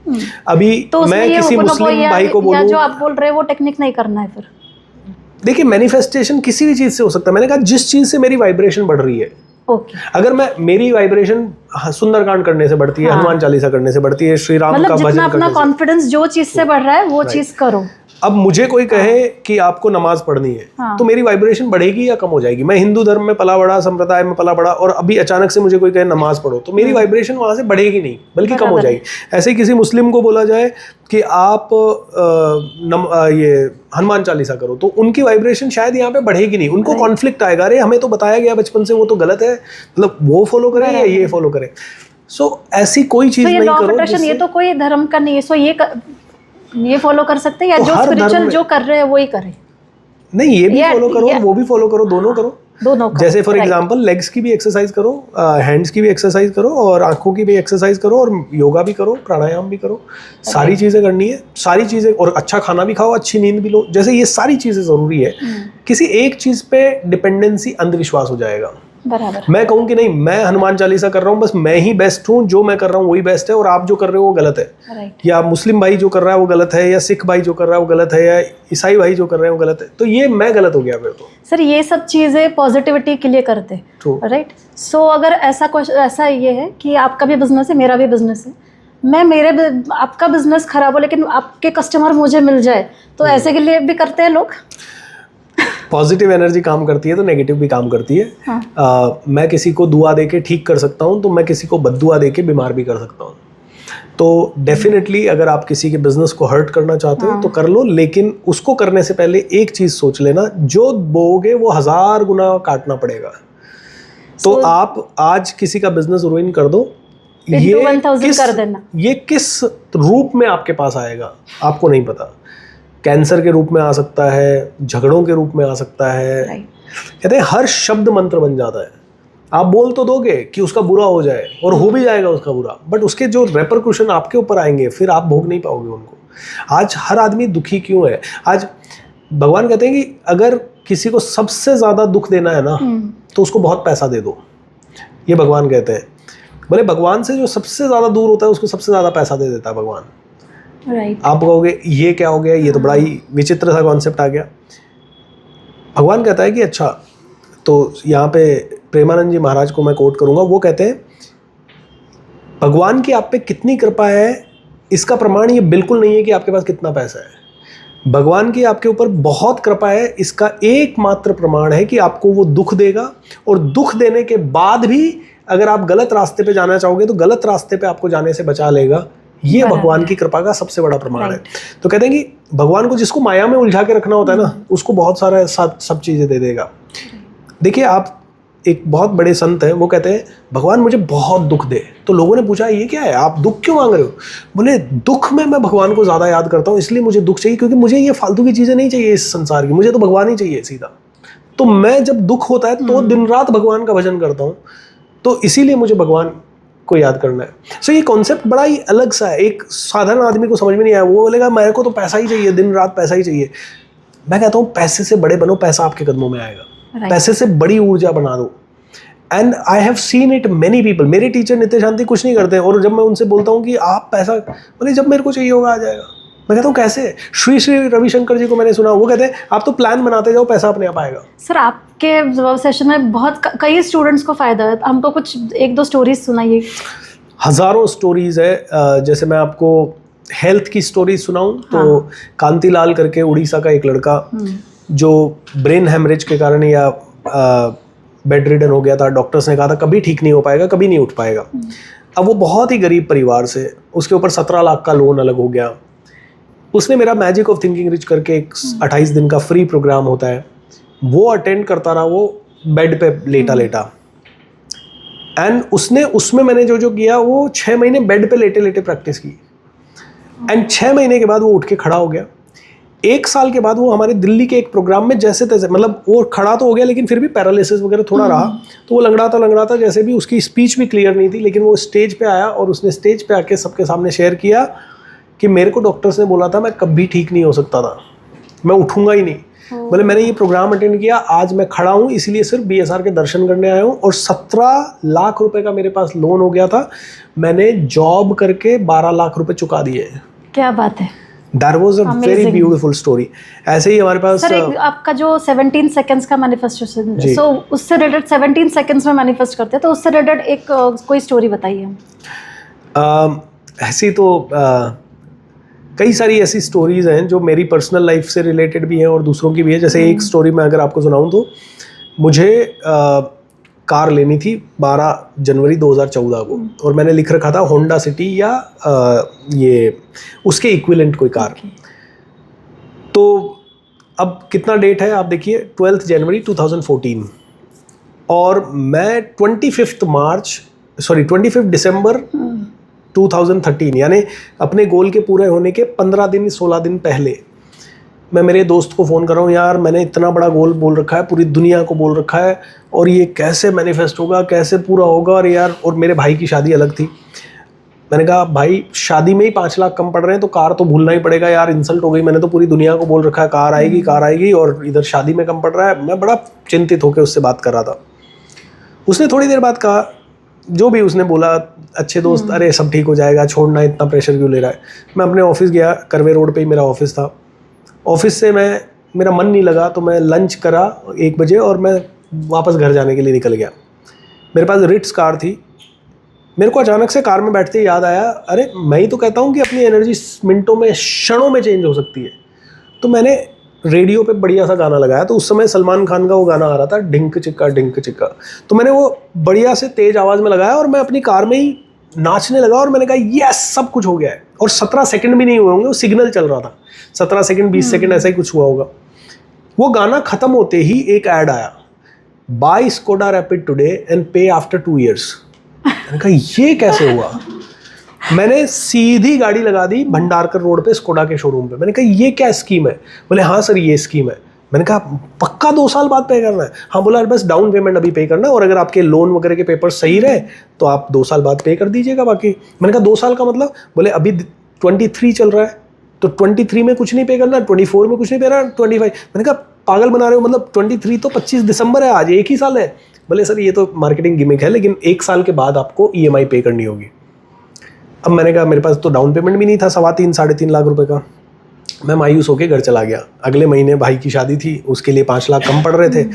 अभी तो मैं किसी मुस्लिम भाई को बोलूँ, जो आप बोल रहे हैं वो टेक्निक नहीं करना है फिर। देखिए मैनिफेस्टेशन किसी भी चीज़ से हो सकता है। मैंने कहा जिस चीज़ से मेरी वाइब्रेशन बढ़ रही है, अगर मेरी वाइब्रेशन सुंदरकांड करने से बढ़ती है, हनुमान चालीसा करने से बढ़ती है, श्री राम का भजन करने से, अपना कॉन्फिडेंस जो चीज से बढ़ रहा है वो चीज करो। अब मुझे कोई कहे कि आपको नमाज पढ़नी है, तो मेरी वाइब्रेशन बढ़ेगी या कम हो जाएगी? मैं हिंदू धर्म में पला बड़ा, संप्रदाय में पला बड़ा, और अभी अचानक से मुझे कोई कहे नमाज पढ़ो, तो मेरी वाइब्रेशन वहां से बढ़ेगी नहीं बल्कि कम हो जाएगी। ऐसे ही किसी मुस्लिम को बोला जाए कि आप ये हनुमान चालीसा करो, तो उनकी वाइब्रेशन शायद यहाँ पे बढ़ेगी नहीं, उनको कॉन्फ्लिक्ट आएगा, अरे हमें तो बताया गया बचपन से वो तो गलत है, मतलब वो फॉलो करें या ये फॉलो करें। सो ऐसी कोई चीज नहीं करो। ये तो कोई धर्म का नहीं है, सो ये फॉलो कर सकते हैं, या जो स्पिरिचुअल जो कर रहे हैं वो ही करें। नहीं, ये भी फॉलो करो, वो भी फॉलो करो, दोनों करो। जैसे फॉर एग्जांपल लेग्स की भी एक्सरसाइज करो, हैंड्स की भी एक्सरसाइज करो, और आंखों की भी एक्सरसाइज करो, और योगा भी करो, प्राणायाम भी करो, सारी चीजें करनी है, सारी चीजें। और अच्छा खाना भी खाओ, अच्छी नींद भी लो, जैसे ये सारी चीजें जरूरी है। किसी एक चीज पे डिपेंडेंसी अंधविश्वास हो जाएगा। बराबर। मैं कहूँ कि नहीं मैं हनुमान चालीसा कर रहा हूँ, बस मैं ही बेस्ट हूँ, जो मैं कर रहा हूँ वही बेस्ट है, और आप जो कर रहे हो वो गलत है, या मुस्लिम भाई जो कर रहा है वो गलत है, या सिख भाई जो कर रहा है वो गलत है, या ईसाई भाई जो कर रहे हैं वो गलत है, तो ये मैं गलत हो गया फिर तो। सर ये सब चीज़ें पॉजिटिविटी के लिए करते, राइट? सो अगर ऐसा ये है कि आपका भी बिजनेस है, मेरा भी बिजनेस है, आपका बिजनेस खराब हो लेकिन आपके कस्टमर मुझे मिल जाए, तो ऐसे के लिए भी करते हैं लोग। पॉजिटिव एनर्जी काम करती है तो नेगेटिव भी काम करती है। हाँ। मैं किसी को दुआ दे के ठीक कर सकता हूँ, तो मैं किसी को बद्दुआ दे के बीमार भी कर सकता हूँ। तो डेफिनेटली अगर आप किसी के बिजनेस को हर्ट करना चाहते हो तो कर लो, लेकिन उसको करने से पहले एक चीज़ सोच लेना, जो बोओगे वो 1000 गुना काटना पड़ेगा। तो आप आज किसी का बिजनेस रुइन कर दो, ये किस रूप में आपके पास आएगा आपको नहीं पता। कैंसर के रूप में आ सकता है, झगड़ों के रूप में आ सकता है। कहते हैं हर शब्द मंत्र बन जाता है। आप बोल तो दोगे कि उसका बुरा हो जाए, और हो भी जाएगा उसका बुरा, बट उसके जो रेपरक्यूशन आपके ऊपर आएंगे फिर आप भोग नहीं पाओगे उनको। आज हर आदमी दुखी क्यों है? आज भगवान कहते हैं कि अगर किसी को सबसे ज़्यादा दुख देना है ना, तो उसको बहुत पैसा दे दो। ये भगवान कहते हैं। बोले भगवान से जो सबसे ज़्यादा दूर होता है उसको सबसे ज़्यादा पैसा दे देता है भगवान। आप कहोगे ये क्या हो गया, ये तो बड़ा ही विचित्र सा कॉन्सेप्ट आ गया। भगवान कहता है कि अच्छा, तो यहाँ पे प्रेमानंद जी महाराज को मैं कोट करूँगा, वो कहते हैं भगवान की आप पे कितनी कृपा है इसका प्रमाण ये बिल्कुल नहीं है कि आपके पास कितना पैसा है। भगवान की आपके ऊपर बहुत कृपा है, इसका एकमात्र प्रमाण है कि आपको वो दुख देगा, और दुख देने के बाद भी अगर आप गलत रास्ते पे जाना चाहोगे तो गलत रास्ते पे आपको जाने से बचा लेगा। ये भगवान की कृपा का सबसे बड़ा प्रमाण है। तो कहते हैं कि भगवान को जिसको माया में उलझा के रखना होता है ना, उसको बहुत सारा सब चीज़ें दे देगा। देखिए आप, एक बहुत बड़े संत हैं, वो कहते हैं भगवान मुझे बहुत दुख दे। तो लोगों ने पूछा ये क्या है, आप दुख क्यों मांग रहे हो? बोले दुख में मैं भगवान को ज़्यादा याद करता हूँ, इसलिए मुझे दुख चाहिए, क्योंकि मुझे ये फालतू की चीज़ें नहीं चाहिए इस संसार की, मुझे तो भगवान ही चाहिए सीधा। तो मैं जब दुख होता है तो दिन रात भगवान का भजन करता हूँ, तो इसीलिए मुझे भगवान को याद करना है। सो ये कॉन्सेप्ट बड़ा ही अलग सा है, एक साधारण आदमी को समझ में नहीं आया। वो बोलेगा मेरे को तो पैसा ही चाहिए, दिन रात पैसा ही चाहिए। मैं कहता हूँ पैसे से बड़े बनो, पैसा आपके कदमों में आएगा। पैसे से बड़ी ऊर्जा बना दो। And I have seen it many people. मेरे टीचर नित्य शांति कुछ नहीं करते, और जब मैं उनसे बोलता हूँ कि आप पैसा, बोले जब मेरे को चाहिए होगा आ जाएगा. मैं कहता हूँ कैसे? श्री श्री रविशंकर जी को मैंने सुना, वो कहते हैं आप तो प्लान बनाते जाओ, पैसा अपने आप आएगा. सर आपके सेशन में बहुत कई स्टूडेंट्स को फायदा है, हमको कुछ 1-2 स्टोरीज सुनाइए. हज़ारों स्टोरीज है. जैसे मैं आपको हेल्थ की स्टोरी सुनाऊं तो कांतिलाल करके उड़ीसा का एक लड़का जो ब्रेन हेमरेज के कारण या बेड रिडन हो गया था. डॉक्टर्स ने कहा था कभी ठीक नहीं हो पाएगा, कभी नहीं उठ पाएगा. अब वो बहुत ही गरीब परिवार से, उसके ऊपर 17 लाख का लोन अलग हो गया. उसने मेरा मैजिक ऑफ थिंकिंग रिच करके एक 28 दिन का फ्री प्रोग्राम होता है, वो अटेंड करता रहा, वो बेड पे लेटा लेटा. एंड उसने उसमें मैंने जो जो किया वो 6 महीने बेड पे लेटे लेटे प्रैक्टिस की. एंड 6 महीने के बाद वो उठ के खड़ा हो गया. 1 साल के बाद वो हमारे दिल्ली के एक प्रोग्राम में जैसे तैसे, मतलब वो खड़ा तो हो गया लेकिन फिर भी पैरालिसिस वगैरह थोड़ा रहा, तो वो लंगड़ाता जैसे भी, उसकी स्पीच भी क्लियर नहीं थी, लेकिन वो स्टेज पे आया और उसने स्टेज पे आके सबके सामने शेयर किया कि मेरे को डॉक्टर्स ने बोला था मैं कभी ठीक नहीं हो सकता था, मैं उठूंगा ही नहीं. बोले मैंने ये प्रोग्राम अटेंड किया, आज मैं खड़ा हूँ इसलिए सिर्फ BSR के दर्शन करने आया हूँ. और 17 लाख रुपए का मेरे पास लोन हो गया था, मैंने जॉब करके 12 लाख रुपए चुका दिए. क्या बात है. That was a very beautiful story. ऐसे ही हमारे पास सर आपका जो 17 सेकंड्स का मैनिफेस्टेशन, सो उससे रिलेटेड 17 सेकंड्स में मैनिफेस्ट करते हैं, तो उससे रिलेटेड एक कोई स्टोरी बताइए. ऐसी तो कई सारी ऐसी स्टोरीज हैं जो मेरी पर्सनल लाइफ से रिलेटेड भी हैं और दूसरों की भी है. जैसे एक स्टोरी मैं अगर आपको सुनाऊं तो मुझे कार लेनी थी 12 जनवरी 2014 को, और मैंने लिख रखा था होंडा सिटी या ये उसके इक्विवेलेंट कोई कार. तो अब कितना डेट है आप देखिए, 12 जनवरी 2014, और मैं 25 दिसंबर 2013 यानी अपने गोल के पूरे होने के 15-16 दिन पहले मैं मेरे दोस्त को फ़ोन कर रहा हूँ, यार मैंने इतना बड़ा गोल बोल रखा है, पूरी दुनिया को बोल रखा है, और ये कैसे मैनिफेस्ट होगा, कैसे पूरा होगा. और यार, और मेरे भाई की शादी अलग थी. मैंने कहा भाई शादी में ही 5 लाख कम पड़ रहे हैं तो कार तो भूलना ही पड़ेगा यार, इंसल्ट हो गई. मैंने तो पूरी दुनिया को बोल रखा है कार आएगी और इधर शादी में कम पड़ रहा है. मैं बड़ा चिंतित होकर उससे बात कर रहा था. उसने थोड़ी देर बाद कहा, जो भी उसने बोला, अच्छे दोस्त, अरे सब ठीक हो जाएगा, छोड़ना, इतना प्रेशर क्यों ले रहा है. मैं अपने ऑफिस गया, करवे रोड पे ही मेरा ऑफिस था. ऑफिस से मेरा मन नहीं लगा तो मैं लंच करा 1 बजे और मैं वापस घर जाने के लिए निकल गया. मेरे पास रिट्स कार थी. मेरे को अचानक से कार में बैठते ही याद आया, अरे मैं ही तो कहता हूँ कि अपनी एनर्जी मिनटों में, क्षणों में चेंज हो सकती है. तो मैंने रेडियो पे बढ़िया सा गाना लगाया. तो उस समय सलमान खान का वो गाना आ रहा था, डिंक चिक्का डिंक चिक्का. तो मैंने वो बढ़िया से तेज आवाज़ में लगाया और मैं अपनी कार में ही नाचने लगा. और मैंने कहा यस, सब कुछ हो गया है. और 17 सेकंड भी नहीं हुए होंगे, वो सिग्नल चल रहा था, 17 सेकंड 20 सेकंड ऐसा ही कुछ हुआ होगा. वो गाना ख़त्म होते ही एक ऐड आया, buy Skoda Rapid today and pay after 2 years. मैंने कहा ये कैसे हुआ. मैंने सीधी गाड़ी लगा दी भंडारकर रोड पे स्कोडा के शोरूम पे. मैंने कहा ये क्या स्कीम है. बोले हाँ सर ये स्कीम है. मैंने कहा पक्का 2 साल बाद पे करना है. हाँ. बोला बस डाउन पेमेंट अभी पे करना है, और अगर आपके लोन वगैरह के पेपर सही रहे तो आप 2 साल बाद पे कर दीजिएगा बाकी. मैंने कहा 2 साल का मतलब. बोले अभी 23 चल रहा है तो 23 में कुछ नहीं पे करना, 24 में कुछ नहीं पे करना, 25. मैंने कहा पागल बना रहे हो, मतलब 23 तो 25 दिसंबर है, आज 1 ही साल है. बोले सर ये तो मार्केटिंग गिमिक है, लेकिन 1 साल के बाद आपको EMI पे करनी होगी. अब मैंने कहा मेरे पास तो डाउन पेमेंट भी नहीं था, 3.5-3.5 लाख रुपए का. मैं मायूस होकर घर चला गया. अगले महीने भाई की शादी थी, उसके लिए 5 लाख कम पड़ रहे थे.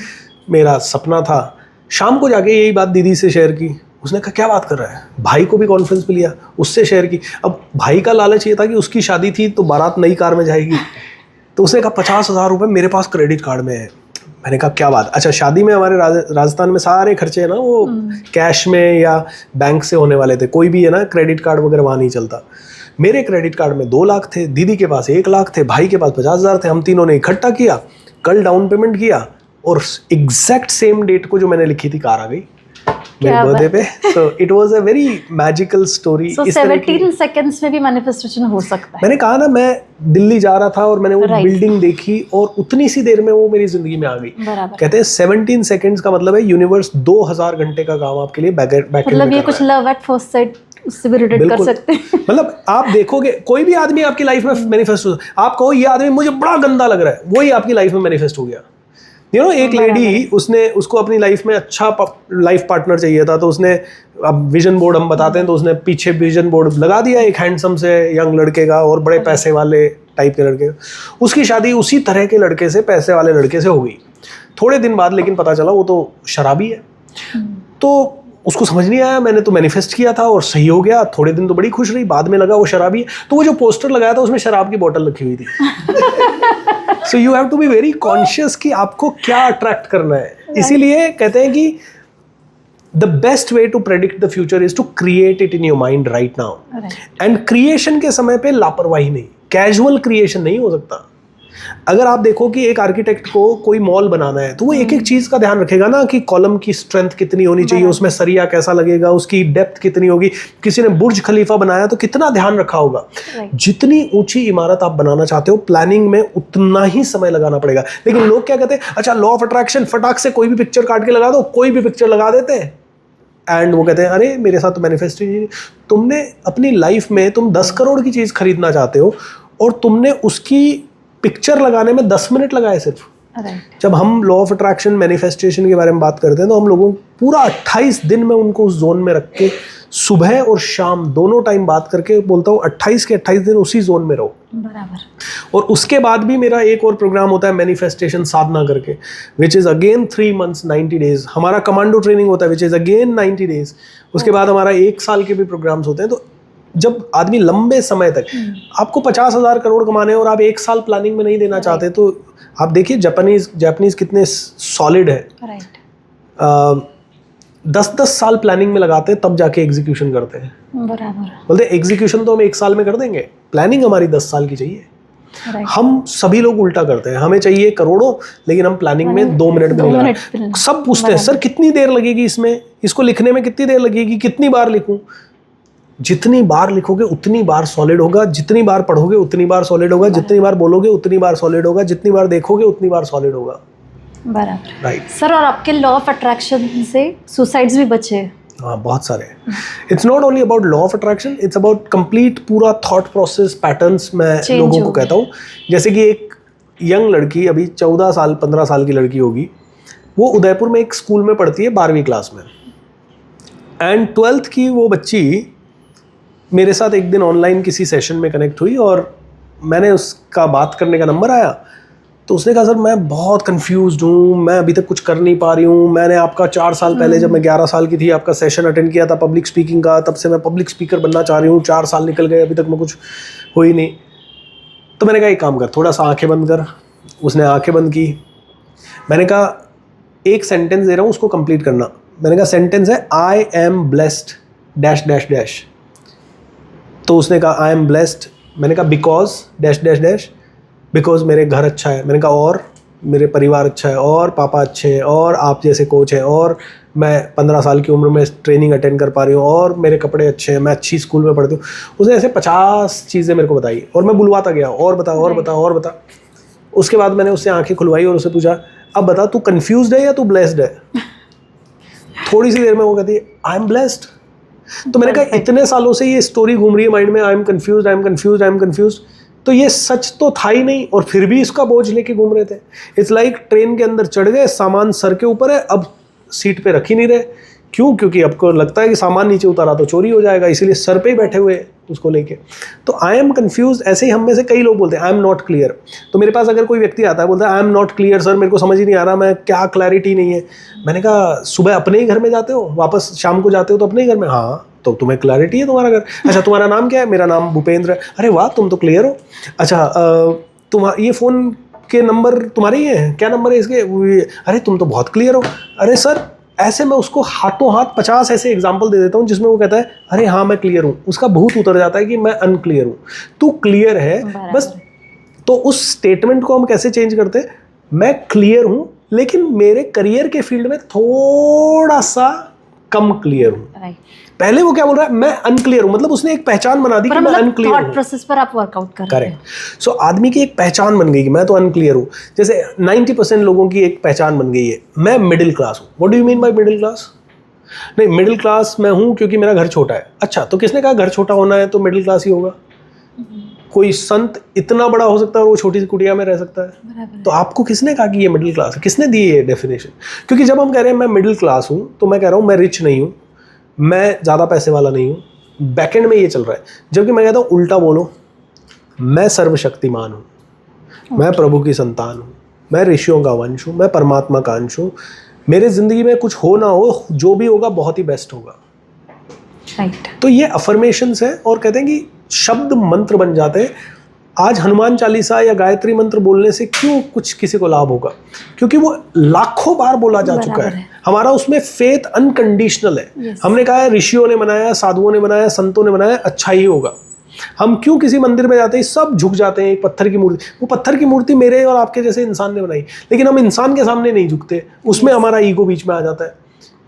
मेरा सपना था. शाम को जाके यही बात दीदी से शेयर की. उसने कहा क्या बात कर रहा है. भाई को भी कॉन्फ्रेंस पे लिया, उससे शेयर की. अब भाई का लालच ये था कि उसकी शादी थी तो बारात नई कार में जाएगी. तो उसने कहा 50,000 रुपये मेरे पास क्रेडिट कार्ड में है. मैंने कहा क्या बात. अच्छा, शादी में हमारे राजस्थान में सारे खर्चे है ना वो कैश में या बैंक से होने वाले थे, कोई भी है ना क्रेडिट कार्ड वगैरह वहाँ नहीं चलता. मेरे क्रेडिट कार्ड में 2 लाख थे, दीदी के पास 1 लाख थे, भाई के पास 50,000 थे. हम तीनों ने इकट्ठा किया, कल डाउन पेमेंट किया, और एग्जैक्ट सेम डेट को जो मैंने लिखी थी कार आ गई मेरे बर्थडे पे. So it was a very magical story. So 17 seconds में भी मैनिफेस्टेशन हो सकता है. मैंने कहा ना, मैं दिल्ली जा रहा था और मैंने वो बिल्डिंग देखी और उतनी सी देर में वो मेरी जिंदगी में आ गई. कहते हैं 17 सेकंड्स का मतलब है यूनिवर्स 2000 घंटे का काम आपके लिए बैक मतलब ये कुछ लव एट फर्स्ट साइट उससे भी रिलेट कर सकते हैं. मतलब आप देखोगे कोई भी आदमी आपकी लाइफ में मैनिफेस्ट हो, आप कहो ये आदमी मुझे बड़ा गंदा लग रहा है, वही आपकी लाइफ में मैनिफेस्ट हो गया. यू नो एक लेडी उसको अपनी लाइफ में अच्छा लाइफ पार्टनर चाहिए था, तो उसने, अब विजन बोर्ड हम बताते हैं, तो उसने पीछे विजन बोर्ड लगा दिया एक हैंडसम से यंग लड़के का और बड़े पैसे वाले टाइप के लड़के। उसकी शादी उसी तरह के लड़के से, पैसे वाले लड़के से हो गई। थोड़े दिन बाद लेकिन पता चला वो तो शराबी है। तो उसको समझ नहीं आया, मैंने तो मैनिफेस्ट किया था और सही हो गया। थोड़े दिन तो बड़ी खुश रही, बाद में लगा वो शराबी है। तो वो जो पोस्टर लगाया था उसमें शराब की बोतल रखी हुई थी। So you have to be very conscious कि आपको क्या अट्रैक्ट करना है। इसीलिए कहते हैं कि the best way to predict the future is to create it in your mind right now. And creation के समय पे लापरवाही नहीं, कैजुअल क्रिएशन नहीं हो सकता। अगर आप देखो कि एक आर्किटेक्ट को कोई मॉल बनाना है तो वो एक एक चीज का ध्यान रखेगा ना, कि कॉलम की स्ट्रेंथ कितनी होनी चाहिए, उसमें सरिया कैसा लगेगा, उसकी डेप्थ कितनी होगी। किसी ने बुर्ज खलीफा बनाया तो कितना ध्यान रखा होगा। जितनी ऊंची इमारत आप बनाना चाहते हो, प्लानिंग में उतना ही समय लगाना पड़ेगा। लेकिन लोग क्या कहते हैं, अच्छा लॉ ऑफ अट्रैक्शन, फटाक से कोई भी पिक्चर काट के लगा दो, कोई भी पिक्चर लगा देते हैं। एंड वो कहते हैं अरे मेरे साथ तो मैनिफेस्ट ही नहीं। तुमने अपनी लाइफ में, तुम 10 करोड़ की चीज खरीदना चाहते हो और तुमने उसकी पिक्चर लगाने में 10 मिनट लगाए सिर्फ। जब हम लॉ ऑफ अट्रैक्शन, मैनिफेस्टेशन के बारे में बात करते हैं तो हम लोगों को पूरा 28 दिन में उनको उस जोन में रख के, सुबह और शाम दोनों टाइम बात करके बोलता हूँ 28 के 28 दिन उसी जोन में रहो। बराबर। और उसके बाद भी मेरा एक और प्रोग्राम होता है मैनिफेस्टेशन साधना करके, which is again 3 months 90 days। हमारा कमांडो ट्रेनिंग होता है विच इज़ अगेन 90 days। उसके बाद हमारा 1 साल के भी प्रोग्राम्स होते हैं। तो जब आदमी लंबे समय तक, आपको 50,000 करोड़ कमाने और आप 1 साल प्लानिंग में नहीं देना चाहते, तो आप देखिए जापानीज कितने सॉलिड है। 10-10 साल प्लानिंग में लगाते हैं, तब जाके एग्जीक्यूशन करते हैं। बराबर। बोलते एग्जीक्यूशन तो हम 1 साल में कर देंगे, प्लानिंग हमारी 10 साल की चाहिए। हम सभी लोग उल्टा करते हैं, हमें चाहिए करोड़ों लेकिन हम प्लानिंग में 2 मिनट में लगा। सब पूछते हैं सर कितनी देर लगेगी इसमें, इसको लिखने में कितनी देर लगेगी, कितनी बार लिखूं। जितनी बार लिखोगे उतनी बार सॉलिड होगा, जितनी बार पढ़ोगे उतनी बार सॉलिड होगा, जितनी बार बोलोगे उतनी बार सॉलिड होगा, जितनी बार देखोगे उतनी बार सॉलिड होगा। बराबर। Right sir. और आपके लॉ ऑफ अट्रैक्शन से सुसाइड्स भी बचे? हाँ, बहुत सारे। It's not only about law of attraction, it's about complete पूरा थॉट प्रोसेस, पैटर्न्स मैं लोगों को कहता हूँ। जैसे कि एक यंग लड़की, अभी 14 साल 15 साल की लड़की होगी, वो उदयपुर में एक स्कूल में पढ़ती है 12वीं क्लास में। एंड 12th की वो बच्ची मेरे साथ एक दिन ऑनलाइन किसी सेशन में कनेक्ट हुई और मैंने उसका बात करने का नंबर आया तो उसने कहा सर मैं बहुत कंफ्यूज्ड हूँ, मैं अभी तक कुछ कर नहीं पा रही हूँ। मैंने आपका 4 साल पहले जब मैं 11 साल की थी आपका सेशन अटेंड किया था पब्लिक स्पीकिंग का, तब से मैं पब्लिक स्पीकर बनना चाह रही हूँ। 4 साल निकल गए, अभी तक मैं कुछ हो ही नहीं। तो मैंने कहा एक काम कर, थोड़ा सा आंखें बंद कर। उसने आंखें बंद की। मैंने कहा एक सेंटेंस दे रहा हूँ, उसको कंप्लीट करना। मैंने कहा सेंटेंस है I am blessed dash dash dash. तो उसने कहा आई एम ब्लेस्ड। मैंने कहा because dash dash dash, because मेरे घर अच्छा है। मैंने कहा और मेरे परिवार अच्छा है, और पापा अच्छे हैं, और आप जैसे कोच हैं, और मैं 15 साल की उम्र में ट्रेनिंग अटेंड कर पा रही हूँ, और मेरे कपड़े अच्छे हैं, मैं अच्छी स्कूल में पढ़ती हूँ। उसने ऐसे 50 चीज़ें मेरे को बताई और मैं बुलवाता गया, और बता और बता और बता। उसके बाद मैंने उससे आंखें खुलवाई और उससे पूछा अब बता तू कन्फ्यूज्ड है या तू ब्लेस्ड है। थोड़ी सी देर में वो कहती है आई एम ब्लेस्ड। तो मैंने कहा इतने सालों से ये स्टोरी घूम रही है माइंड में, I am confuse I am confuse I am confuse, तो ये सच तो था ही नहीं और फिर भी इसका बोझ लेके घूम रहे थे। इट्स लाइक ट्रेन के अंदर चढ़ गए, सामान सर के ऊपर है, अब सीट पे रख ही नहीं रहे। क्यों? क्योंकि आपको लगता है कि सामान नीचे उतारा तो चोरी हो जाएगा, इसीलिए सर पे ही बैठे हुए उसको लेके। तो आई एम कंफ्यूज, ऐसे ही हम में से कई लोग बोलते हैं आई एम नॉट क्लियर। तो मेरे पास अगर कोई व्यक्ति आता है बोलता है I am not clear sir, मेरे को समझ ही नहीं आ रहा, मैं क्या क्लैरिटी नहीं है। मैंने कहा सुबह अपने ही घर में जाते हो, वापस शाम को जाते हो तो अपने ही घर में? हाँ। तो तुम्हें क्लैरिटी है तुम्हारा घर? अच्छा तुम्हारा नाम क्या है? मेरा नाम भूपेंद्र है। अरे वाह तुम तो क्लियर हो। अच्छा तुम्हारा ये फ़ोन के नंबर तुम्हारे ही हैं? क्या नंबर है इसके? अरे तुम तो बहुत क्लियर हो। अरे सर ऐसे मैं उसको हाथों हाथ 50 ऐसे एग्जाम्पल दे देता हूँ जिसमें वो कहता है अरे हाँ मैं क्लियर हूँ। उसका भूत उतर जाता है कि मैं अनक्लियर हूँ। तू क्लियर है बस। तो उस स्टेटमेंट को हम कैसे चेंज करते हैं? मैं क्लियर हूँ लेकिन मेरे करियर के फील्ड में थोड़ा सा कम क्लियर हूँ। पहले वो क्या बोल रहा है? मैं अनक्लियर हूँ, मतलब उसने एक पहचान बना दी कि मैं अनक्लियर हूँ। थॉट प्रोसेस पर आप वर्कआउट कर रहे हैं। करेक्ट। सो आदमी की एक पहचान बन गई कि मैं तो अनक्लियर हूँ। जैसे 90% लोगों की एक पहचान बन गई है, मैं मिडिल क्लास हूँ। What do you mean by middle class? नहीं, मिडिल क्लास मैं हूँ क्योंकि मेरा घर छोटा है। अच्छा तो किसने कहा घर छोटा होना है तो मिडिल क्लास ही होगा? कोई संत इतना बड़ा हो सकता है और वो छोटी सी कुटिया में रह सकता है? बराबर तो आपको किसने कहा कि ये मिडिल क्लास है? किसने दी ये डेफिनेशन? क्योंकि जब हम कह रहे हैं मैं मिडिल क्लास हूँ तो मैं कह रहा हूँ मैं रिच नहीं हूँ, मैं ज़्यादा पैसे वाला नहीं हूँ, बैकएंड में ये चल रहा है। जबकि मैं कहता हूँ उल्टा बोलो, मैं सर्वशक्तिमान हूँ, मैं प्रभु की संतान हूँ, मैं ऋषियों का वंश हूँ, मैं परमात्मा का अंश हूँ, मेरे ज़िंदगी में कुछ हो ना हो, जो भी होगा बहुत ही बेस्ट होगा। राइट। तो ये अफर्मेशंस है और कहते हैं कि शब्द मंत्र बन जाते हैं। आज हनुमान चालीसा या गायत्री मंत्र बोलने से क्यों कुछ किसी को लाभ होगा? क्योंकि वो लाखों बार बोला जा चुका है। हमारा उसमें फेथ अनकंडीशनल है। हमने कहा है ऋषियों ने बनाया, साधुओं ने बनाया, संतों ने बनाया, अच्छा ही होगा। हम क्यों किसी मंदिर में जाते हैं सब झुक जाते हैं? एक पत्थर की मूर्ति, वो पत्थर की मूर्ति मेरे और आपके जैसे इंसान ने बनाई, लेकिन हम इंसान के सामने नहीं झुकते, उसमें हमारा ईगो बीच में आ जाता है,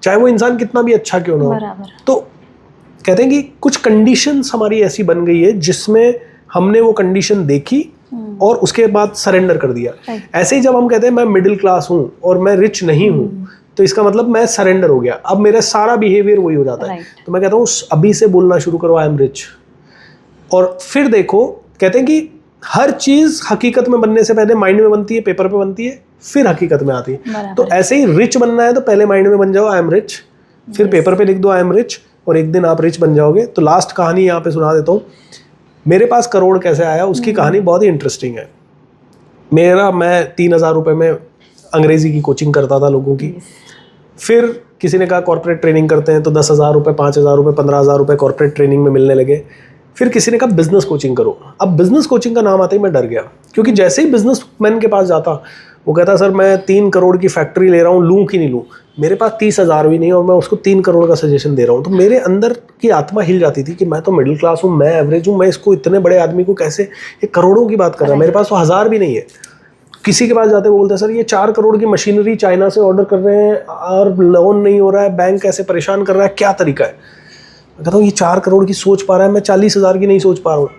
चाहे वो इंसान कितना भी अच्छा क्यों ना हो। तो कहते हैं कि कुछ कंडीशंस हमारी ऐसी बन गई है जिसमें हमने वो कंडीशन देखी और उसके बाद सरेंडर कर दिया। ऐसे ही जब हम कहते हैं मैं मिडिल क्लास हूँ और मैं रिच नहीं हूँ, तो इसका मतलब मैं सरेंडर हो गया, अब मेरा सारा बिहेवियर वही हो जाता है। तो मैं कहता हूँ अभी से बोलना शुरू करो आई एम रिच, और फिर देखो कहते हैं कि हर चीज़ हकीकत में बनने से पहले माइंड में बनती है, पेपर पे बनती है, फिर हकीकत में आती है। तो ऐसे ही रिच बनना है तो पहले माइंड में बन जाओ आई एम रिच, फिर पेपर पे लिख दो आई एम रिच, और एक दिन आप रिच बन जाओगे। तो लास्ट कहानी यहाँ पे सुना देता हूँ। मेरे पास करोड़ कैसे आया, उसकी कहानी बहुत ही इंटरेस्टिंग है। मैं 3,000 रुपये में अंग्रेजी की कोचिंग करता था लोगों की। फिर किसी ने कहा कॉर्पोरेट ट्रेनिंग करते हैं, तो 10,000 रुपये, 5,000 रुपये, 15,000 रुपये कॉर्पोरेट ट्रेनिंग में मिलने लगे। फिर किसी ने कहा बिजनेस कोचिंग करो। अब बिजनेस कोचिंग का नाम आते ही मैं डर गया, क्योंकि जैसे ही बिजनेसमैन के पास जाता, वो कहता सर मैं 3 करोड़ की फैक्ट्री ले रहा हूँ, लूँ कि नहीं लूँ? मेरे पास 30,000 भी नहीं और मैं उसको 3 करोड़ का सजेशन दे रहा हूँ। तो मेरे अंदर की आत्मा हिल जाती थी कि मैं तो मिडिल क्लास हूँ, मैं एवरेज हूँ, मैं इसको इतने बड़े आदमी को कैसे, ये करोड़ों की बात कर रहा है, मेरे पास तो 1,000 भी नहीं है। किसी के पास जाते वो बोलते हैं सर ये 4 करोड़ की मशीनरी चाइना से ऑर्डर कर रहे हैं और लोन नहीं हो रहा है, बैंक कैसे परेशान कर रहा है, क्या तरीका है? मैं कहता हूँ ये 4 करोड़ की सोच पा रहा है, मैं 40,000 की नहीं सोच पा रहा हूँ।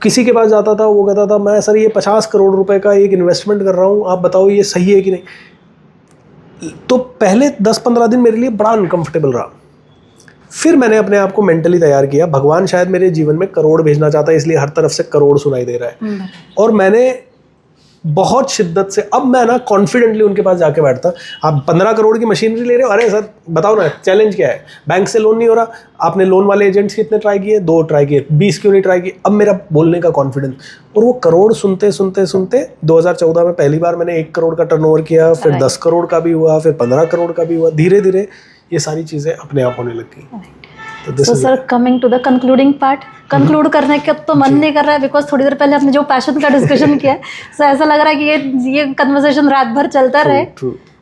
किसी के पास जाता था, वो कहता था मैं सर ये 50 करोड़ रुपए का एक इन्वेस्टमेंट कर रहा हूँ, आप बताओ ये सही है कि नहीं। तो पहले 10-15 दिन मेरे लिए बड़ा अनकंफर्टेबल रहा। फिर मैंने अपने आप को मेंटली तैयार किया, भगवान शायद मेरे जीवन में करोड़ भेजना चाहता है, इसलिए हर तरफ से करोड़ सुनाई दे रहा है। और मैंने बहुत शिद्दत से, अब मैं ना कॉन्फिडेंटली उनके पास जाके बैठता। आप 15 करोड़ की मशीनरी ले रहे हो, अरे सर बताओ ना चैलेंज क्या है, बैंक से लोन नहीं हो रहा, आपने लोन वाले एजेंट्स कितने ट्राई किए? 2 ट्राई किए, 20 क्यों नहीं ट्राई किए? अब मेरा बोलने का कॉन्फिडेंस, और वो करोड़ सुनते सुनते सुनते 2014 में पहली बार मैंने 1 करोड़ का टर्नओवर किया, फिर 10 करोड़ का भी हुआ, फिर 15 करोड़ का भी हुआ। धीरे धीरे ये सारी चीज़ें अपने आप होने लगी। तो sir coming to the concluding part, conclude करने का तो मन नहीं कर रहा है, बिकॉज थोड़ी देर पहले हमने जो पैशन का डिस्कशन किया है, सो ऐसा लग रहा है कि ये कन्वर्सेशन रात भर चलता रहे,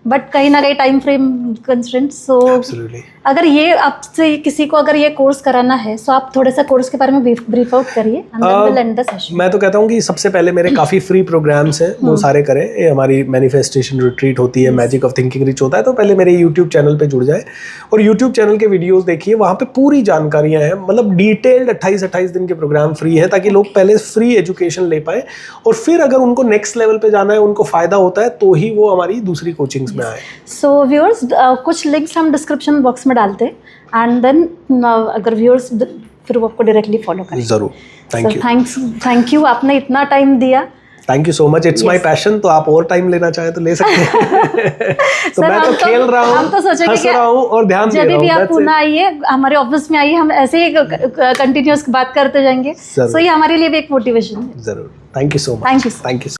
बट कहीं ना कहीं टाइम फ्रेम कंस्ट्रेंट। सो अगर ये आपसे किसी को अगर ये कोर्स कराना है, सो आप थोड़ा सा कोर्स के बारे में ब्रीफ आउट करिए and then will end the session. मैं तो कहता हूँ कि सबसे पहले मेरे काफ़ी फ्री प्रोग्राम्स हैं, वो सारे करें। ये हमारी मैनिफेस्टेशन रिट्रीट होती है, मैजिक ऑफ थिंकिंग रिच होता है, तो पहले मेरे यूट्यूब चैनल पे जुड़ जाए और यूट्यूब चैनल के वीडियोस देखिए, वहाँ पे पूरी जानकारियाँ हैं, मतलब डिटेल्ड 28 दिन के प्रोग्राम फ्री है, ताकि लोग पहले फ्री एजुकेशन ले पाए और फिर अगर उनको नेक्स्ट लेवल पे जाना है, उनको फ़ायदा होता है, तो ही वो हमारी दूसरी कोचिंग्स में आए। सो व्यूअर्स कुछ लिंक्स हम डिस्क्रिप्शन बॉक्स में डालते हैं एंड देन अगर व्यूअर्स फिर वो आपको डायरेक्टली फॉलो करें। जरूर। थैंक यू, आपने इतना टाइम दिया। Thank you so much, it's my passion. तो आप और टाइम लेना चाहे तो ले सकते हैं। तो मैं तो खेल रहा हूँ, हम तो सोचेंगे हंस रहा हूँ और ध्यान दे रहा हूँ। जब भी आप पुणे आइए, हमारे ऑफिस में आइए, हम ऐसे ही कंटिन्यूअस बात करते जाएंगे। सो ये हमारे लिए भी एक मोटिवेशन है। जरूर। Thank you so much. Thank you.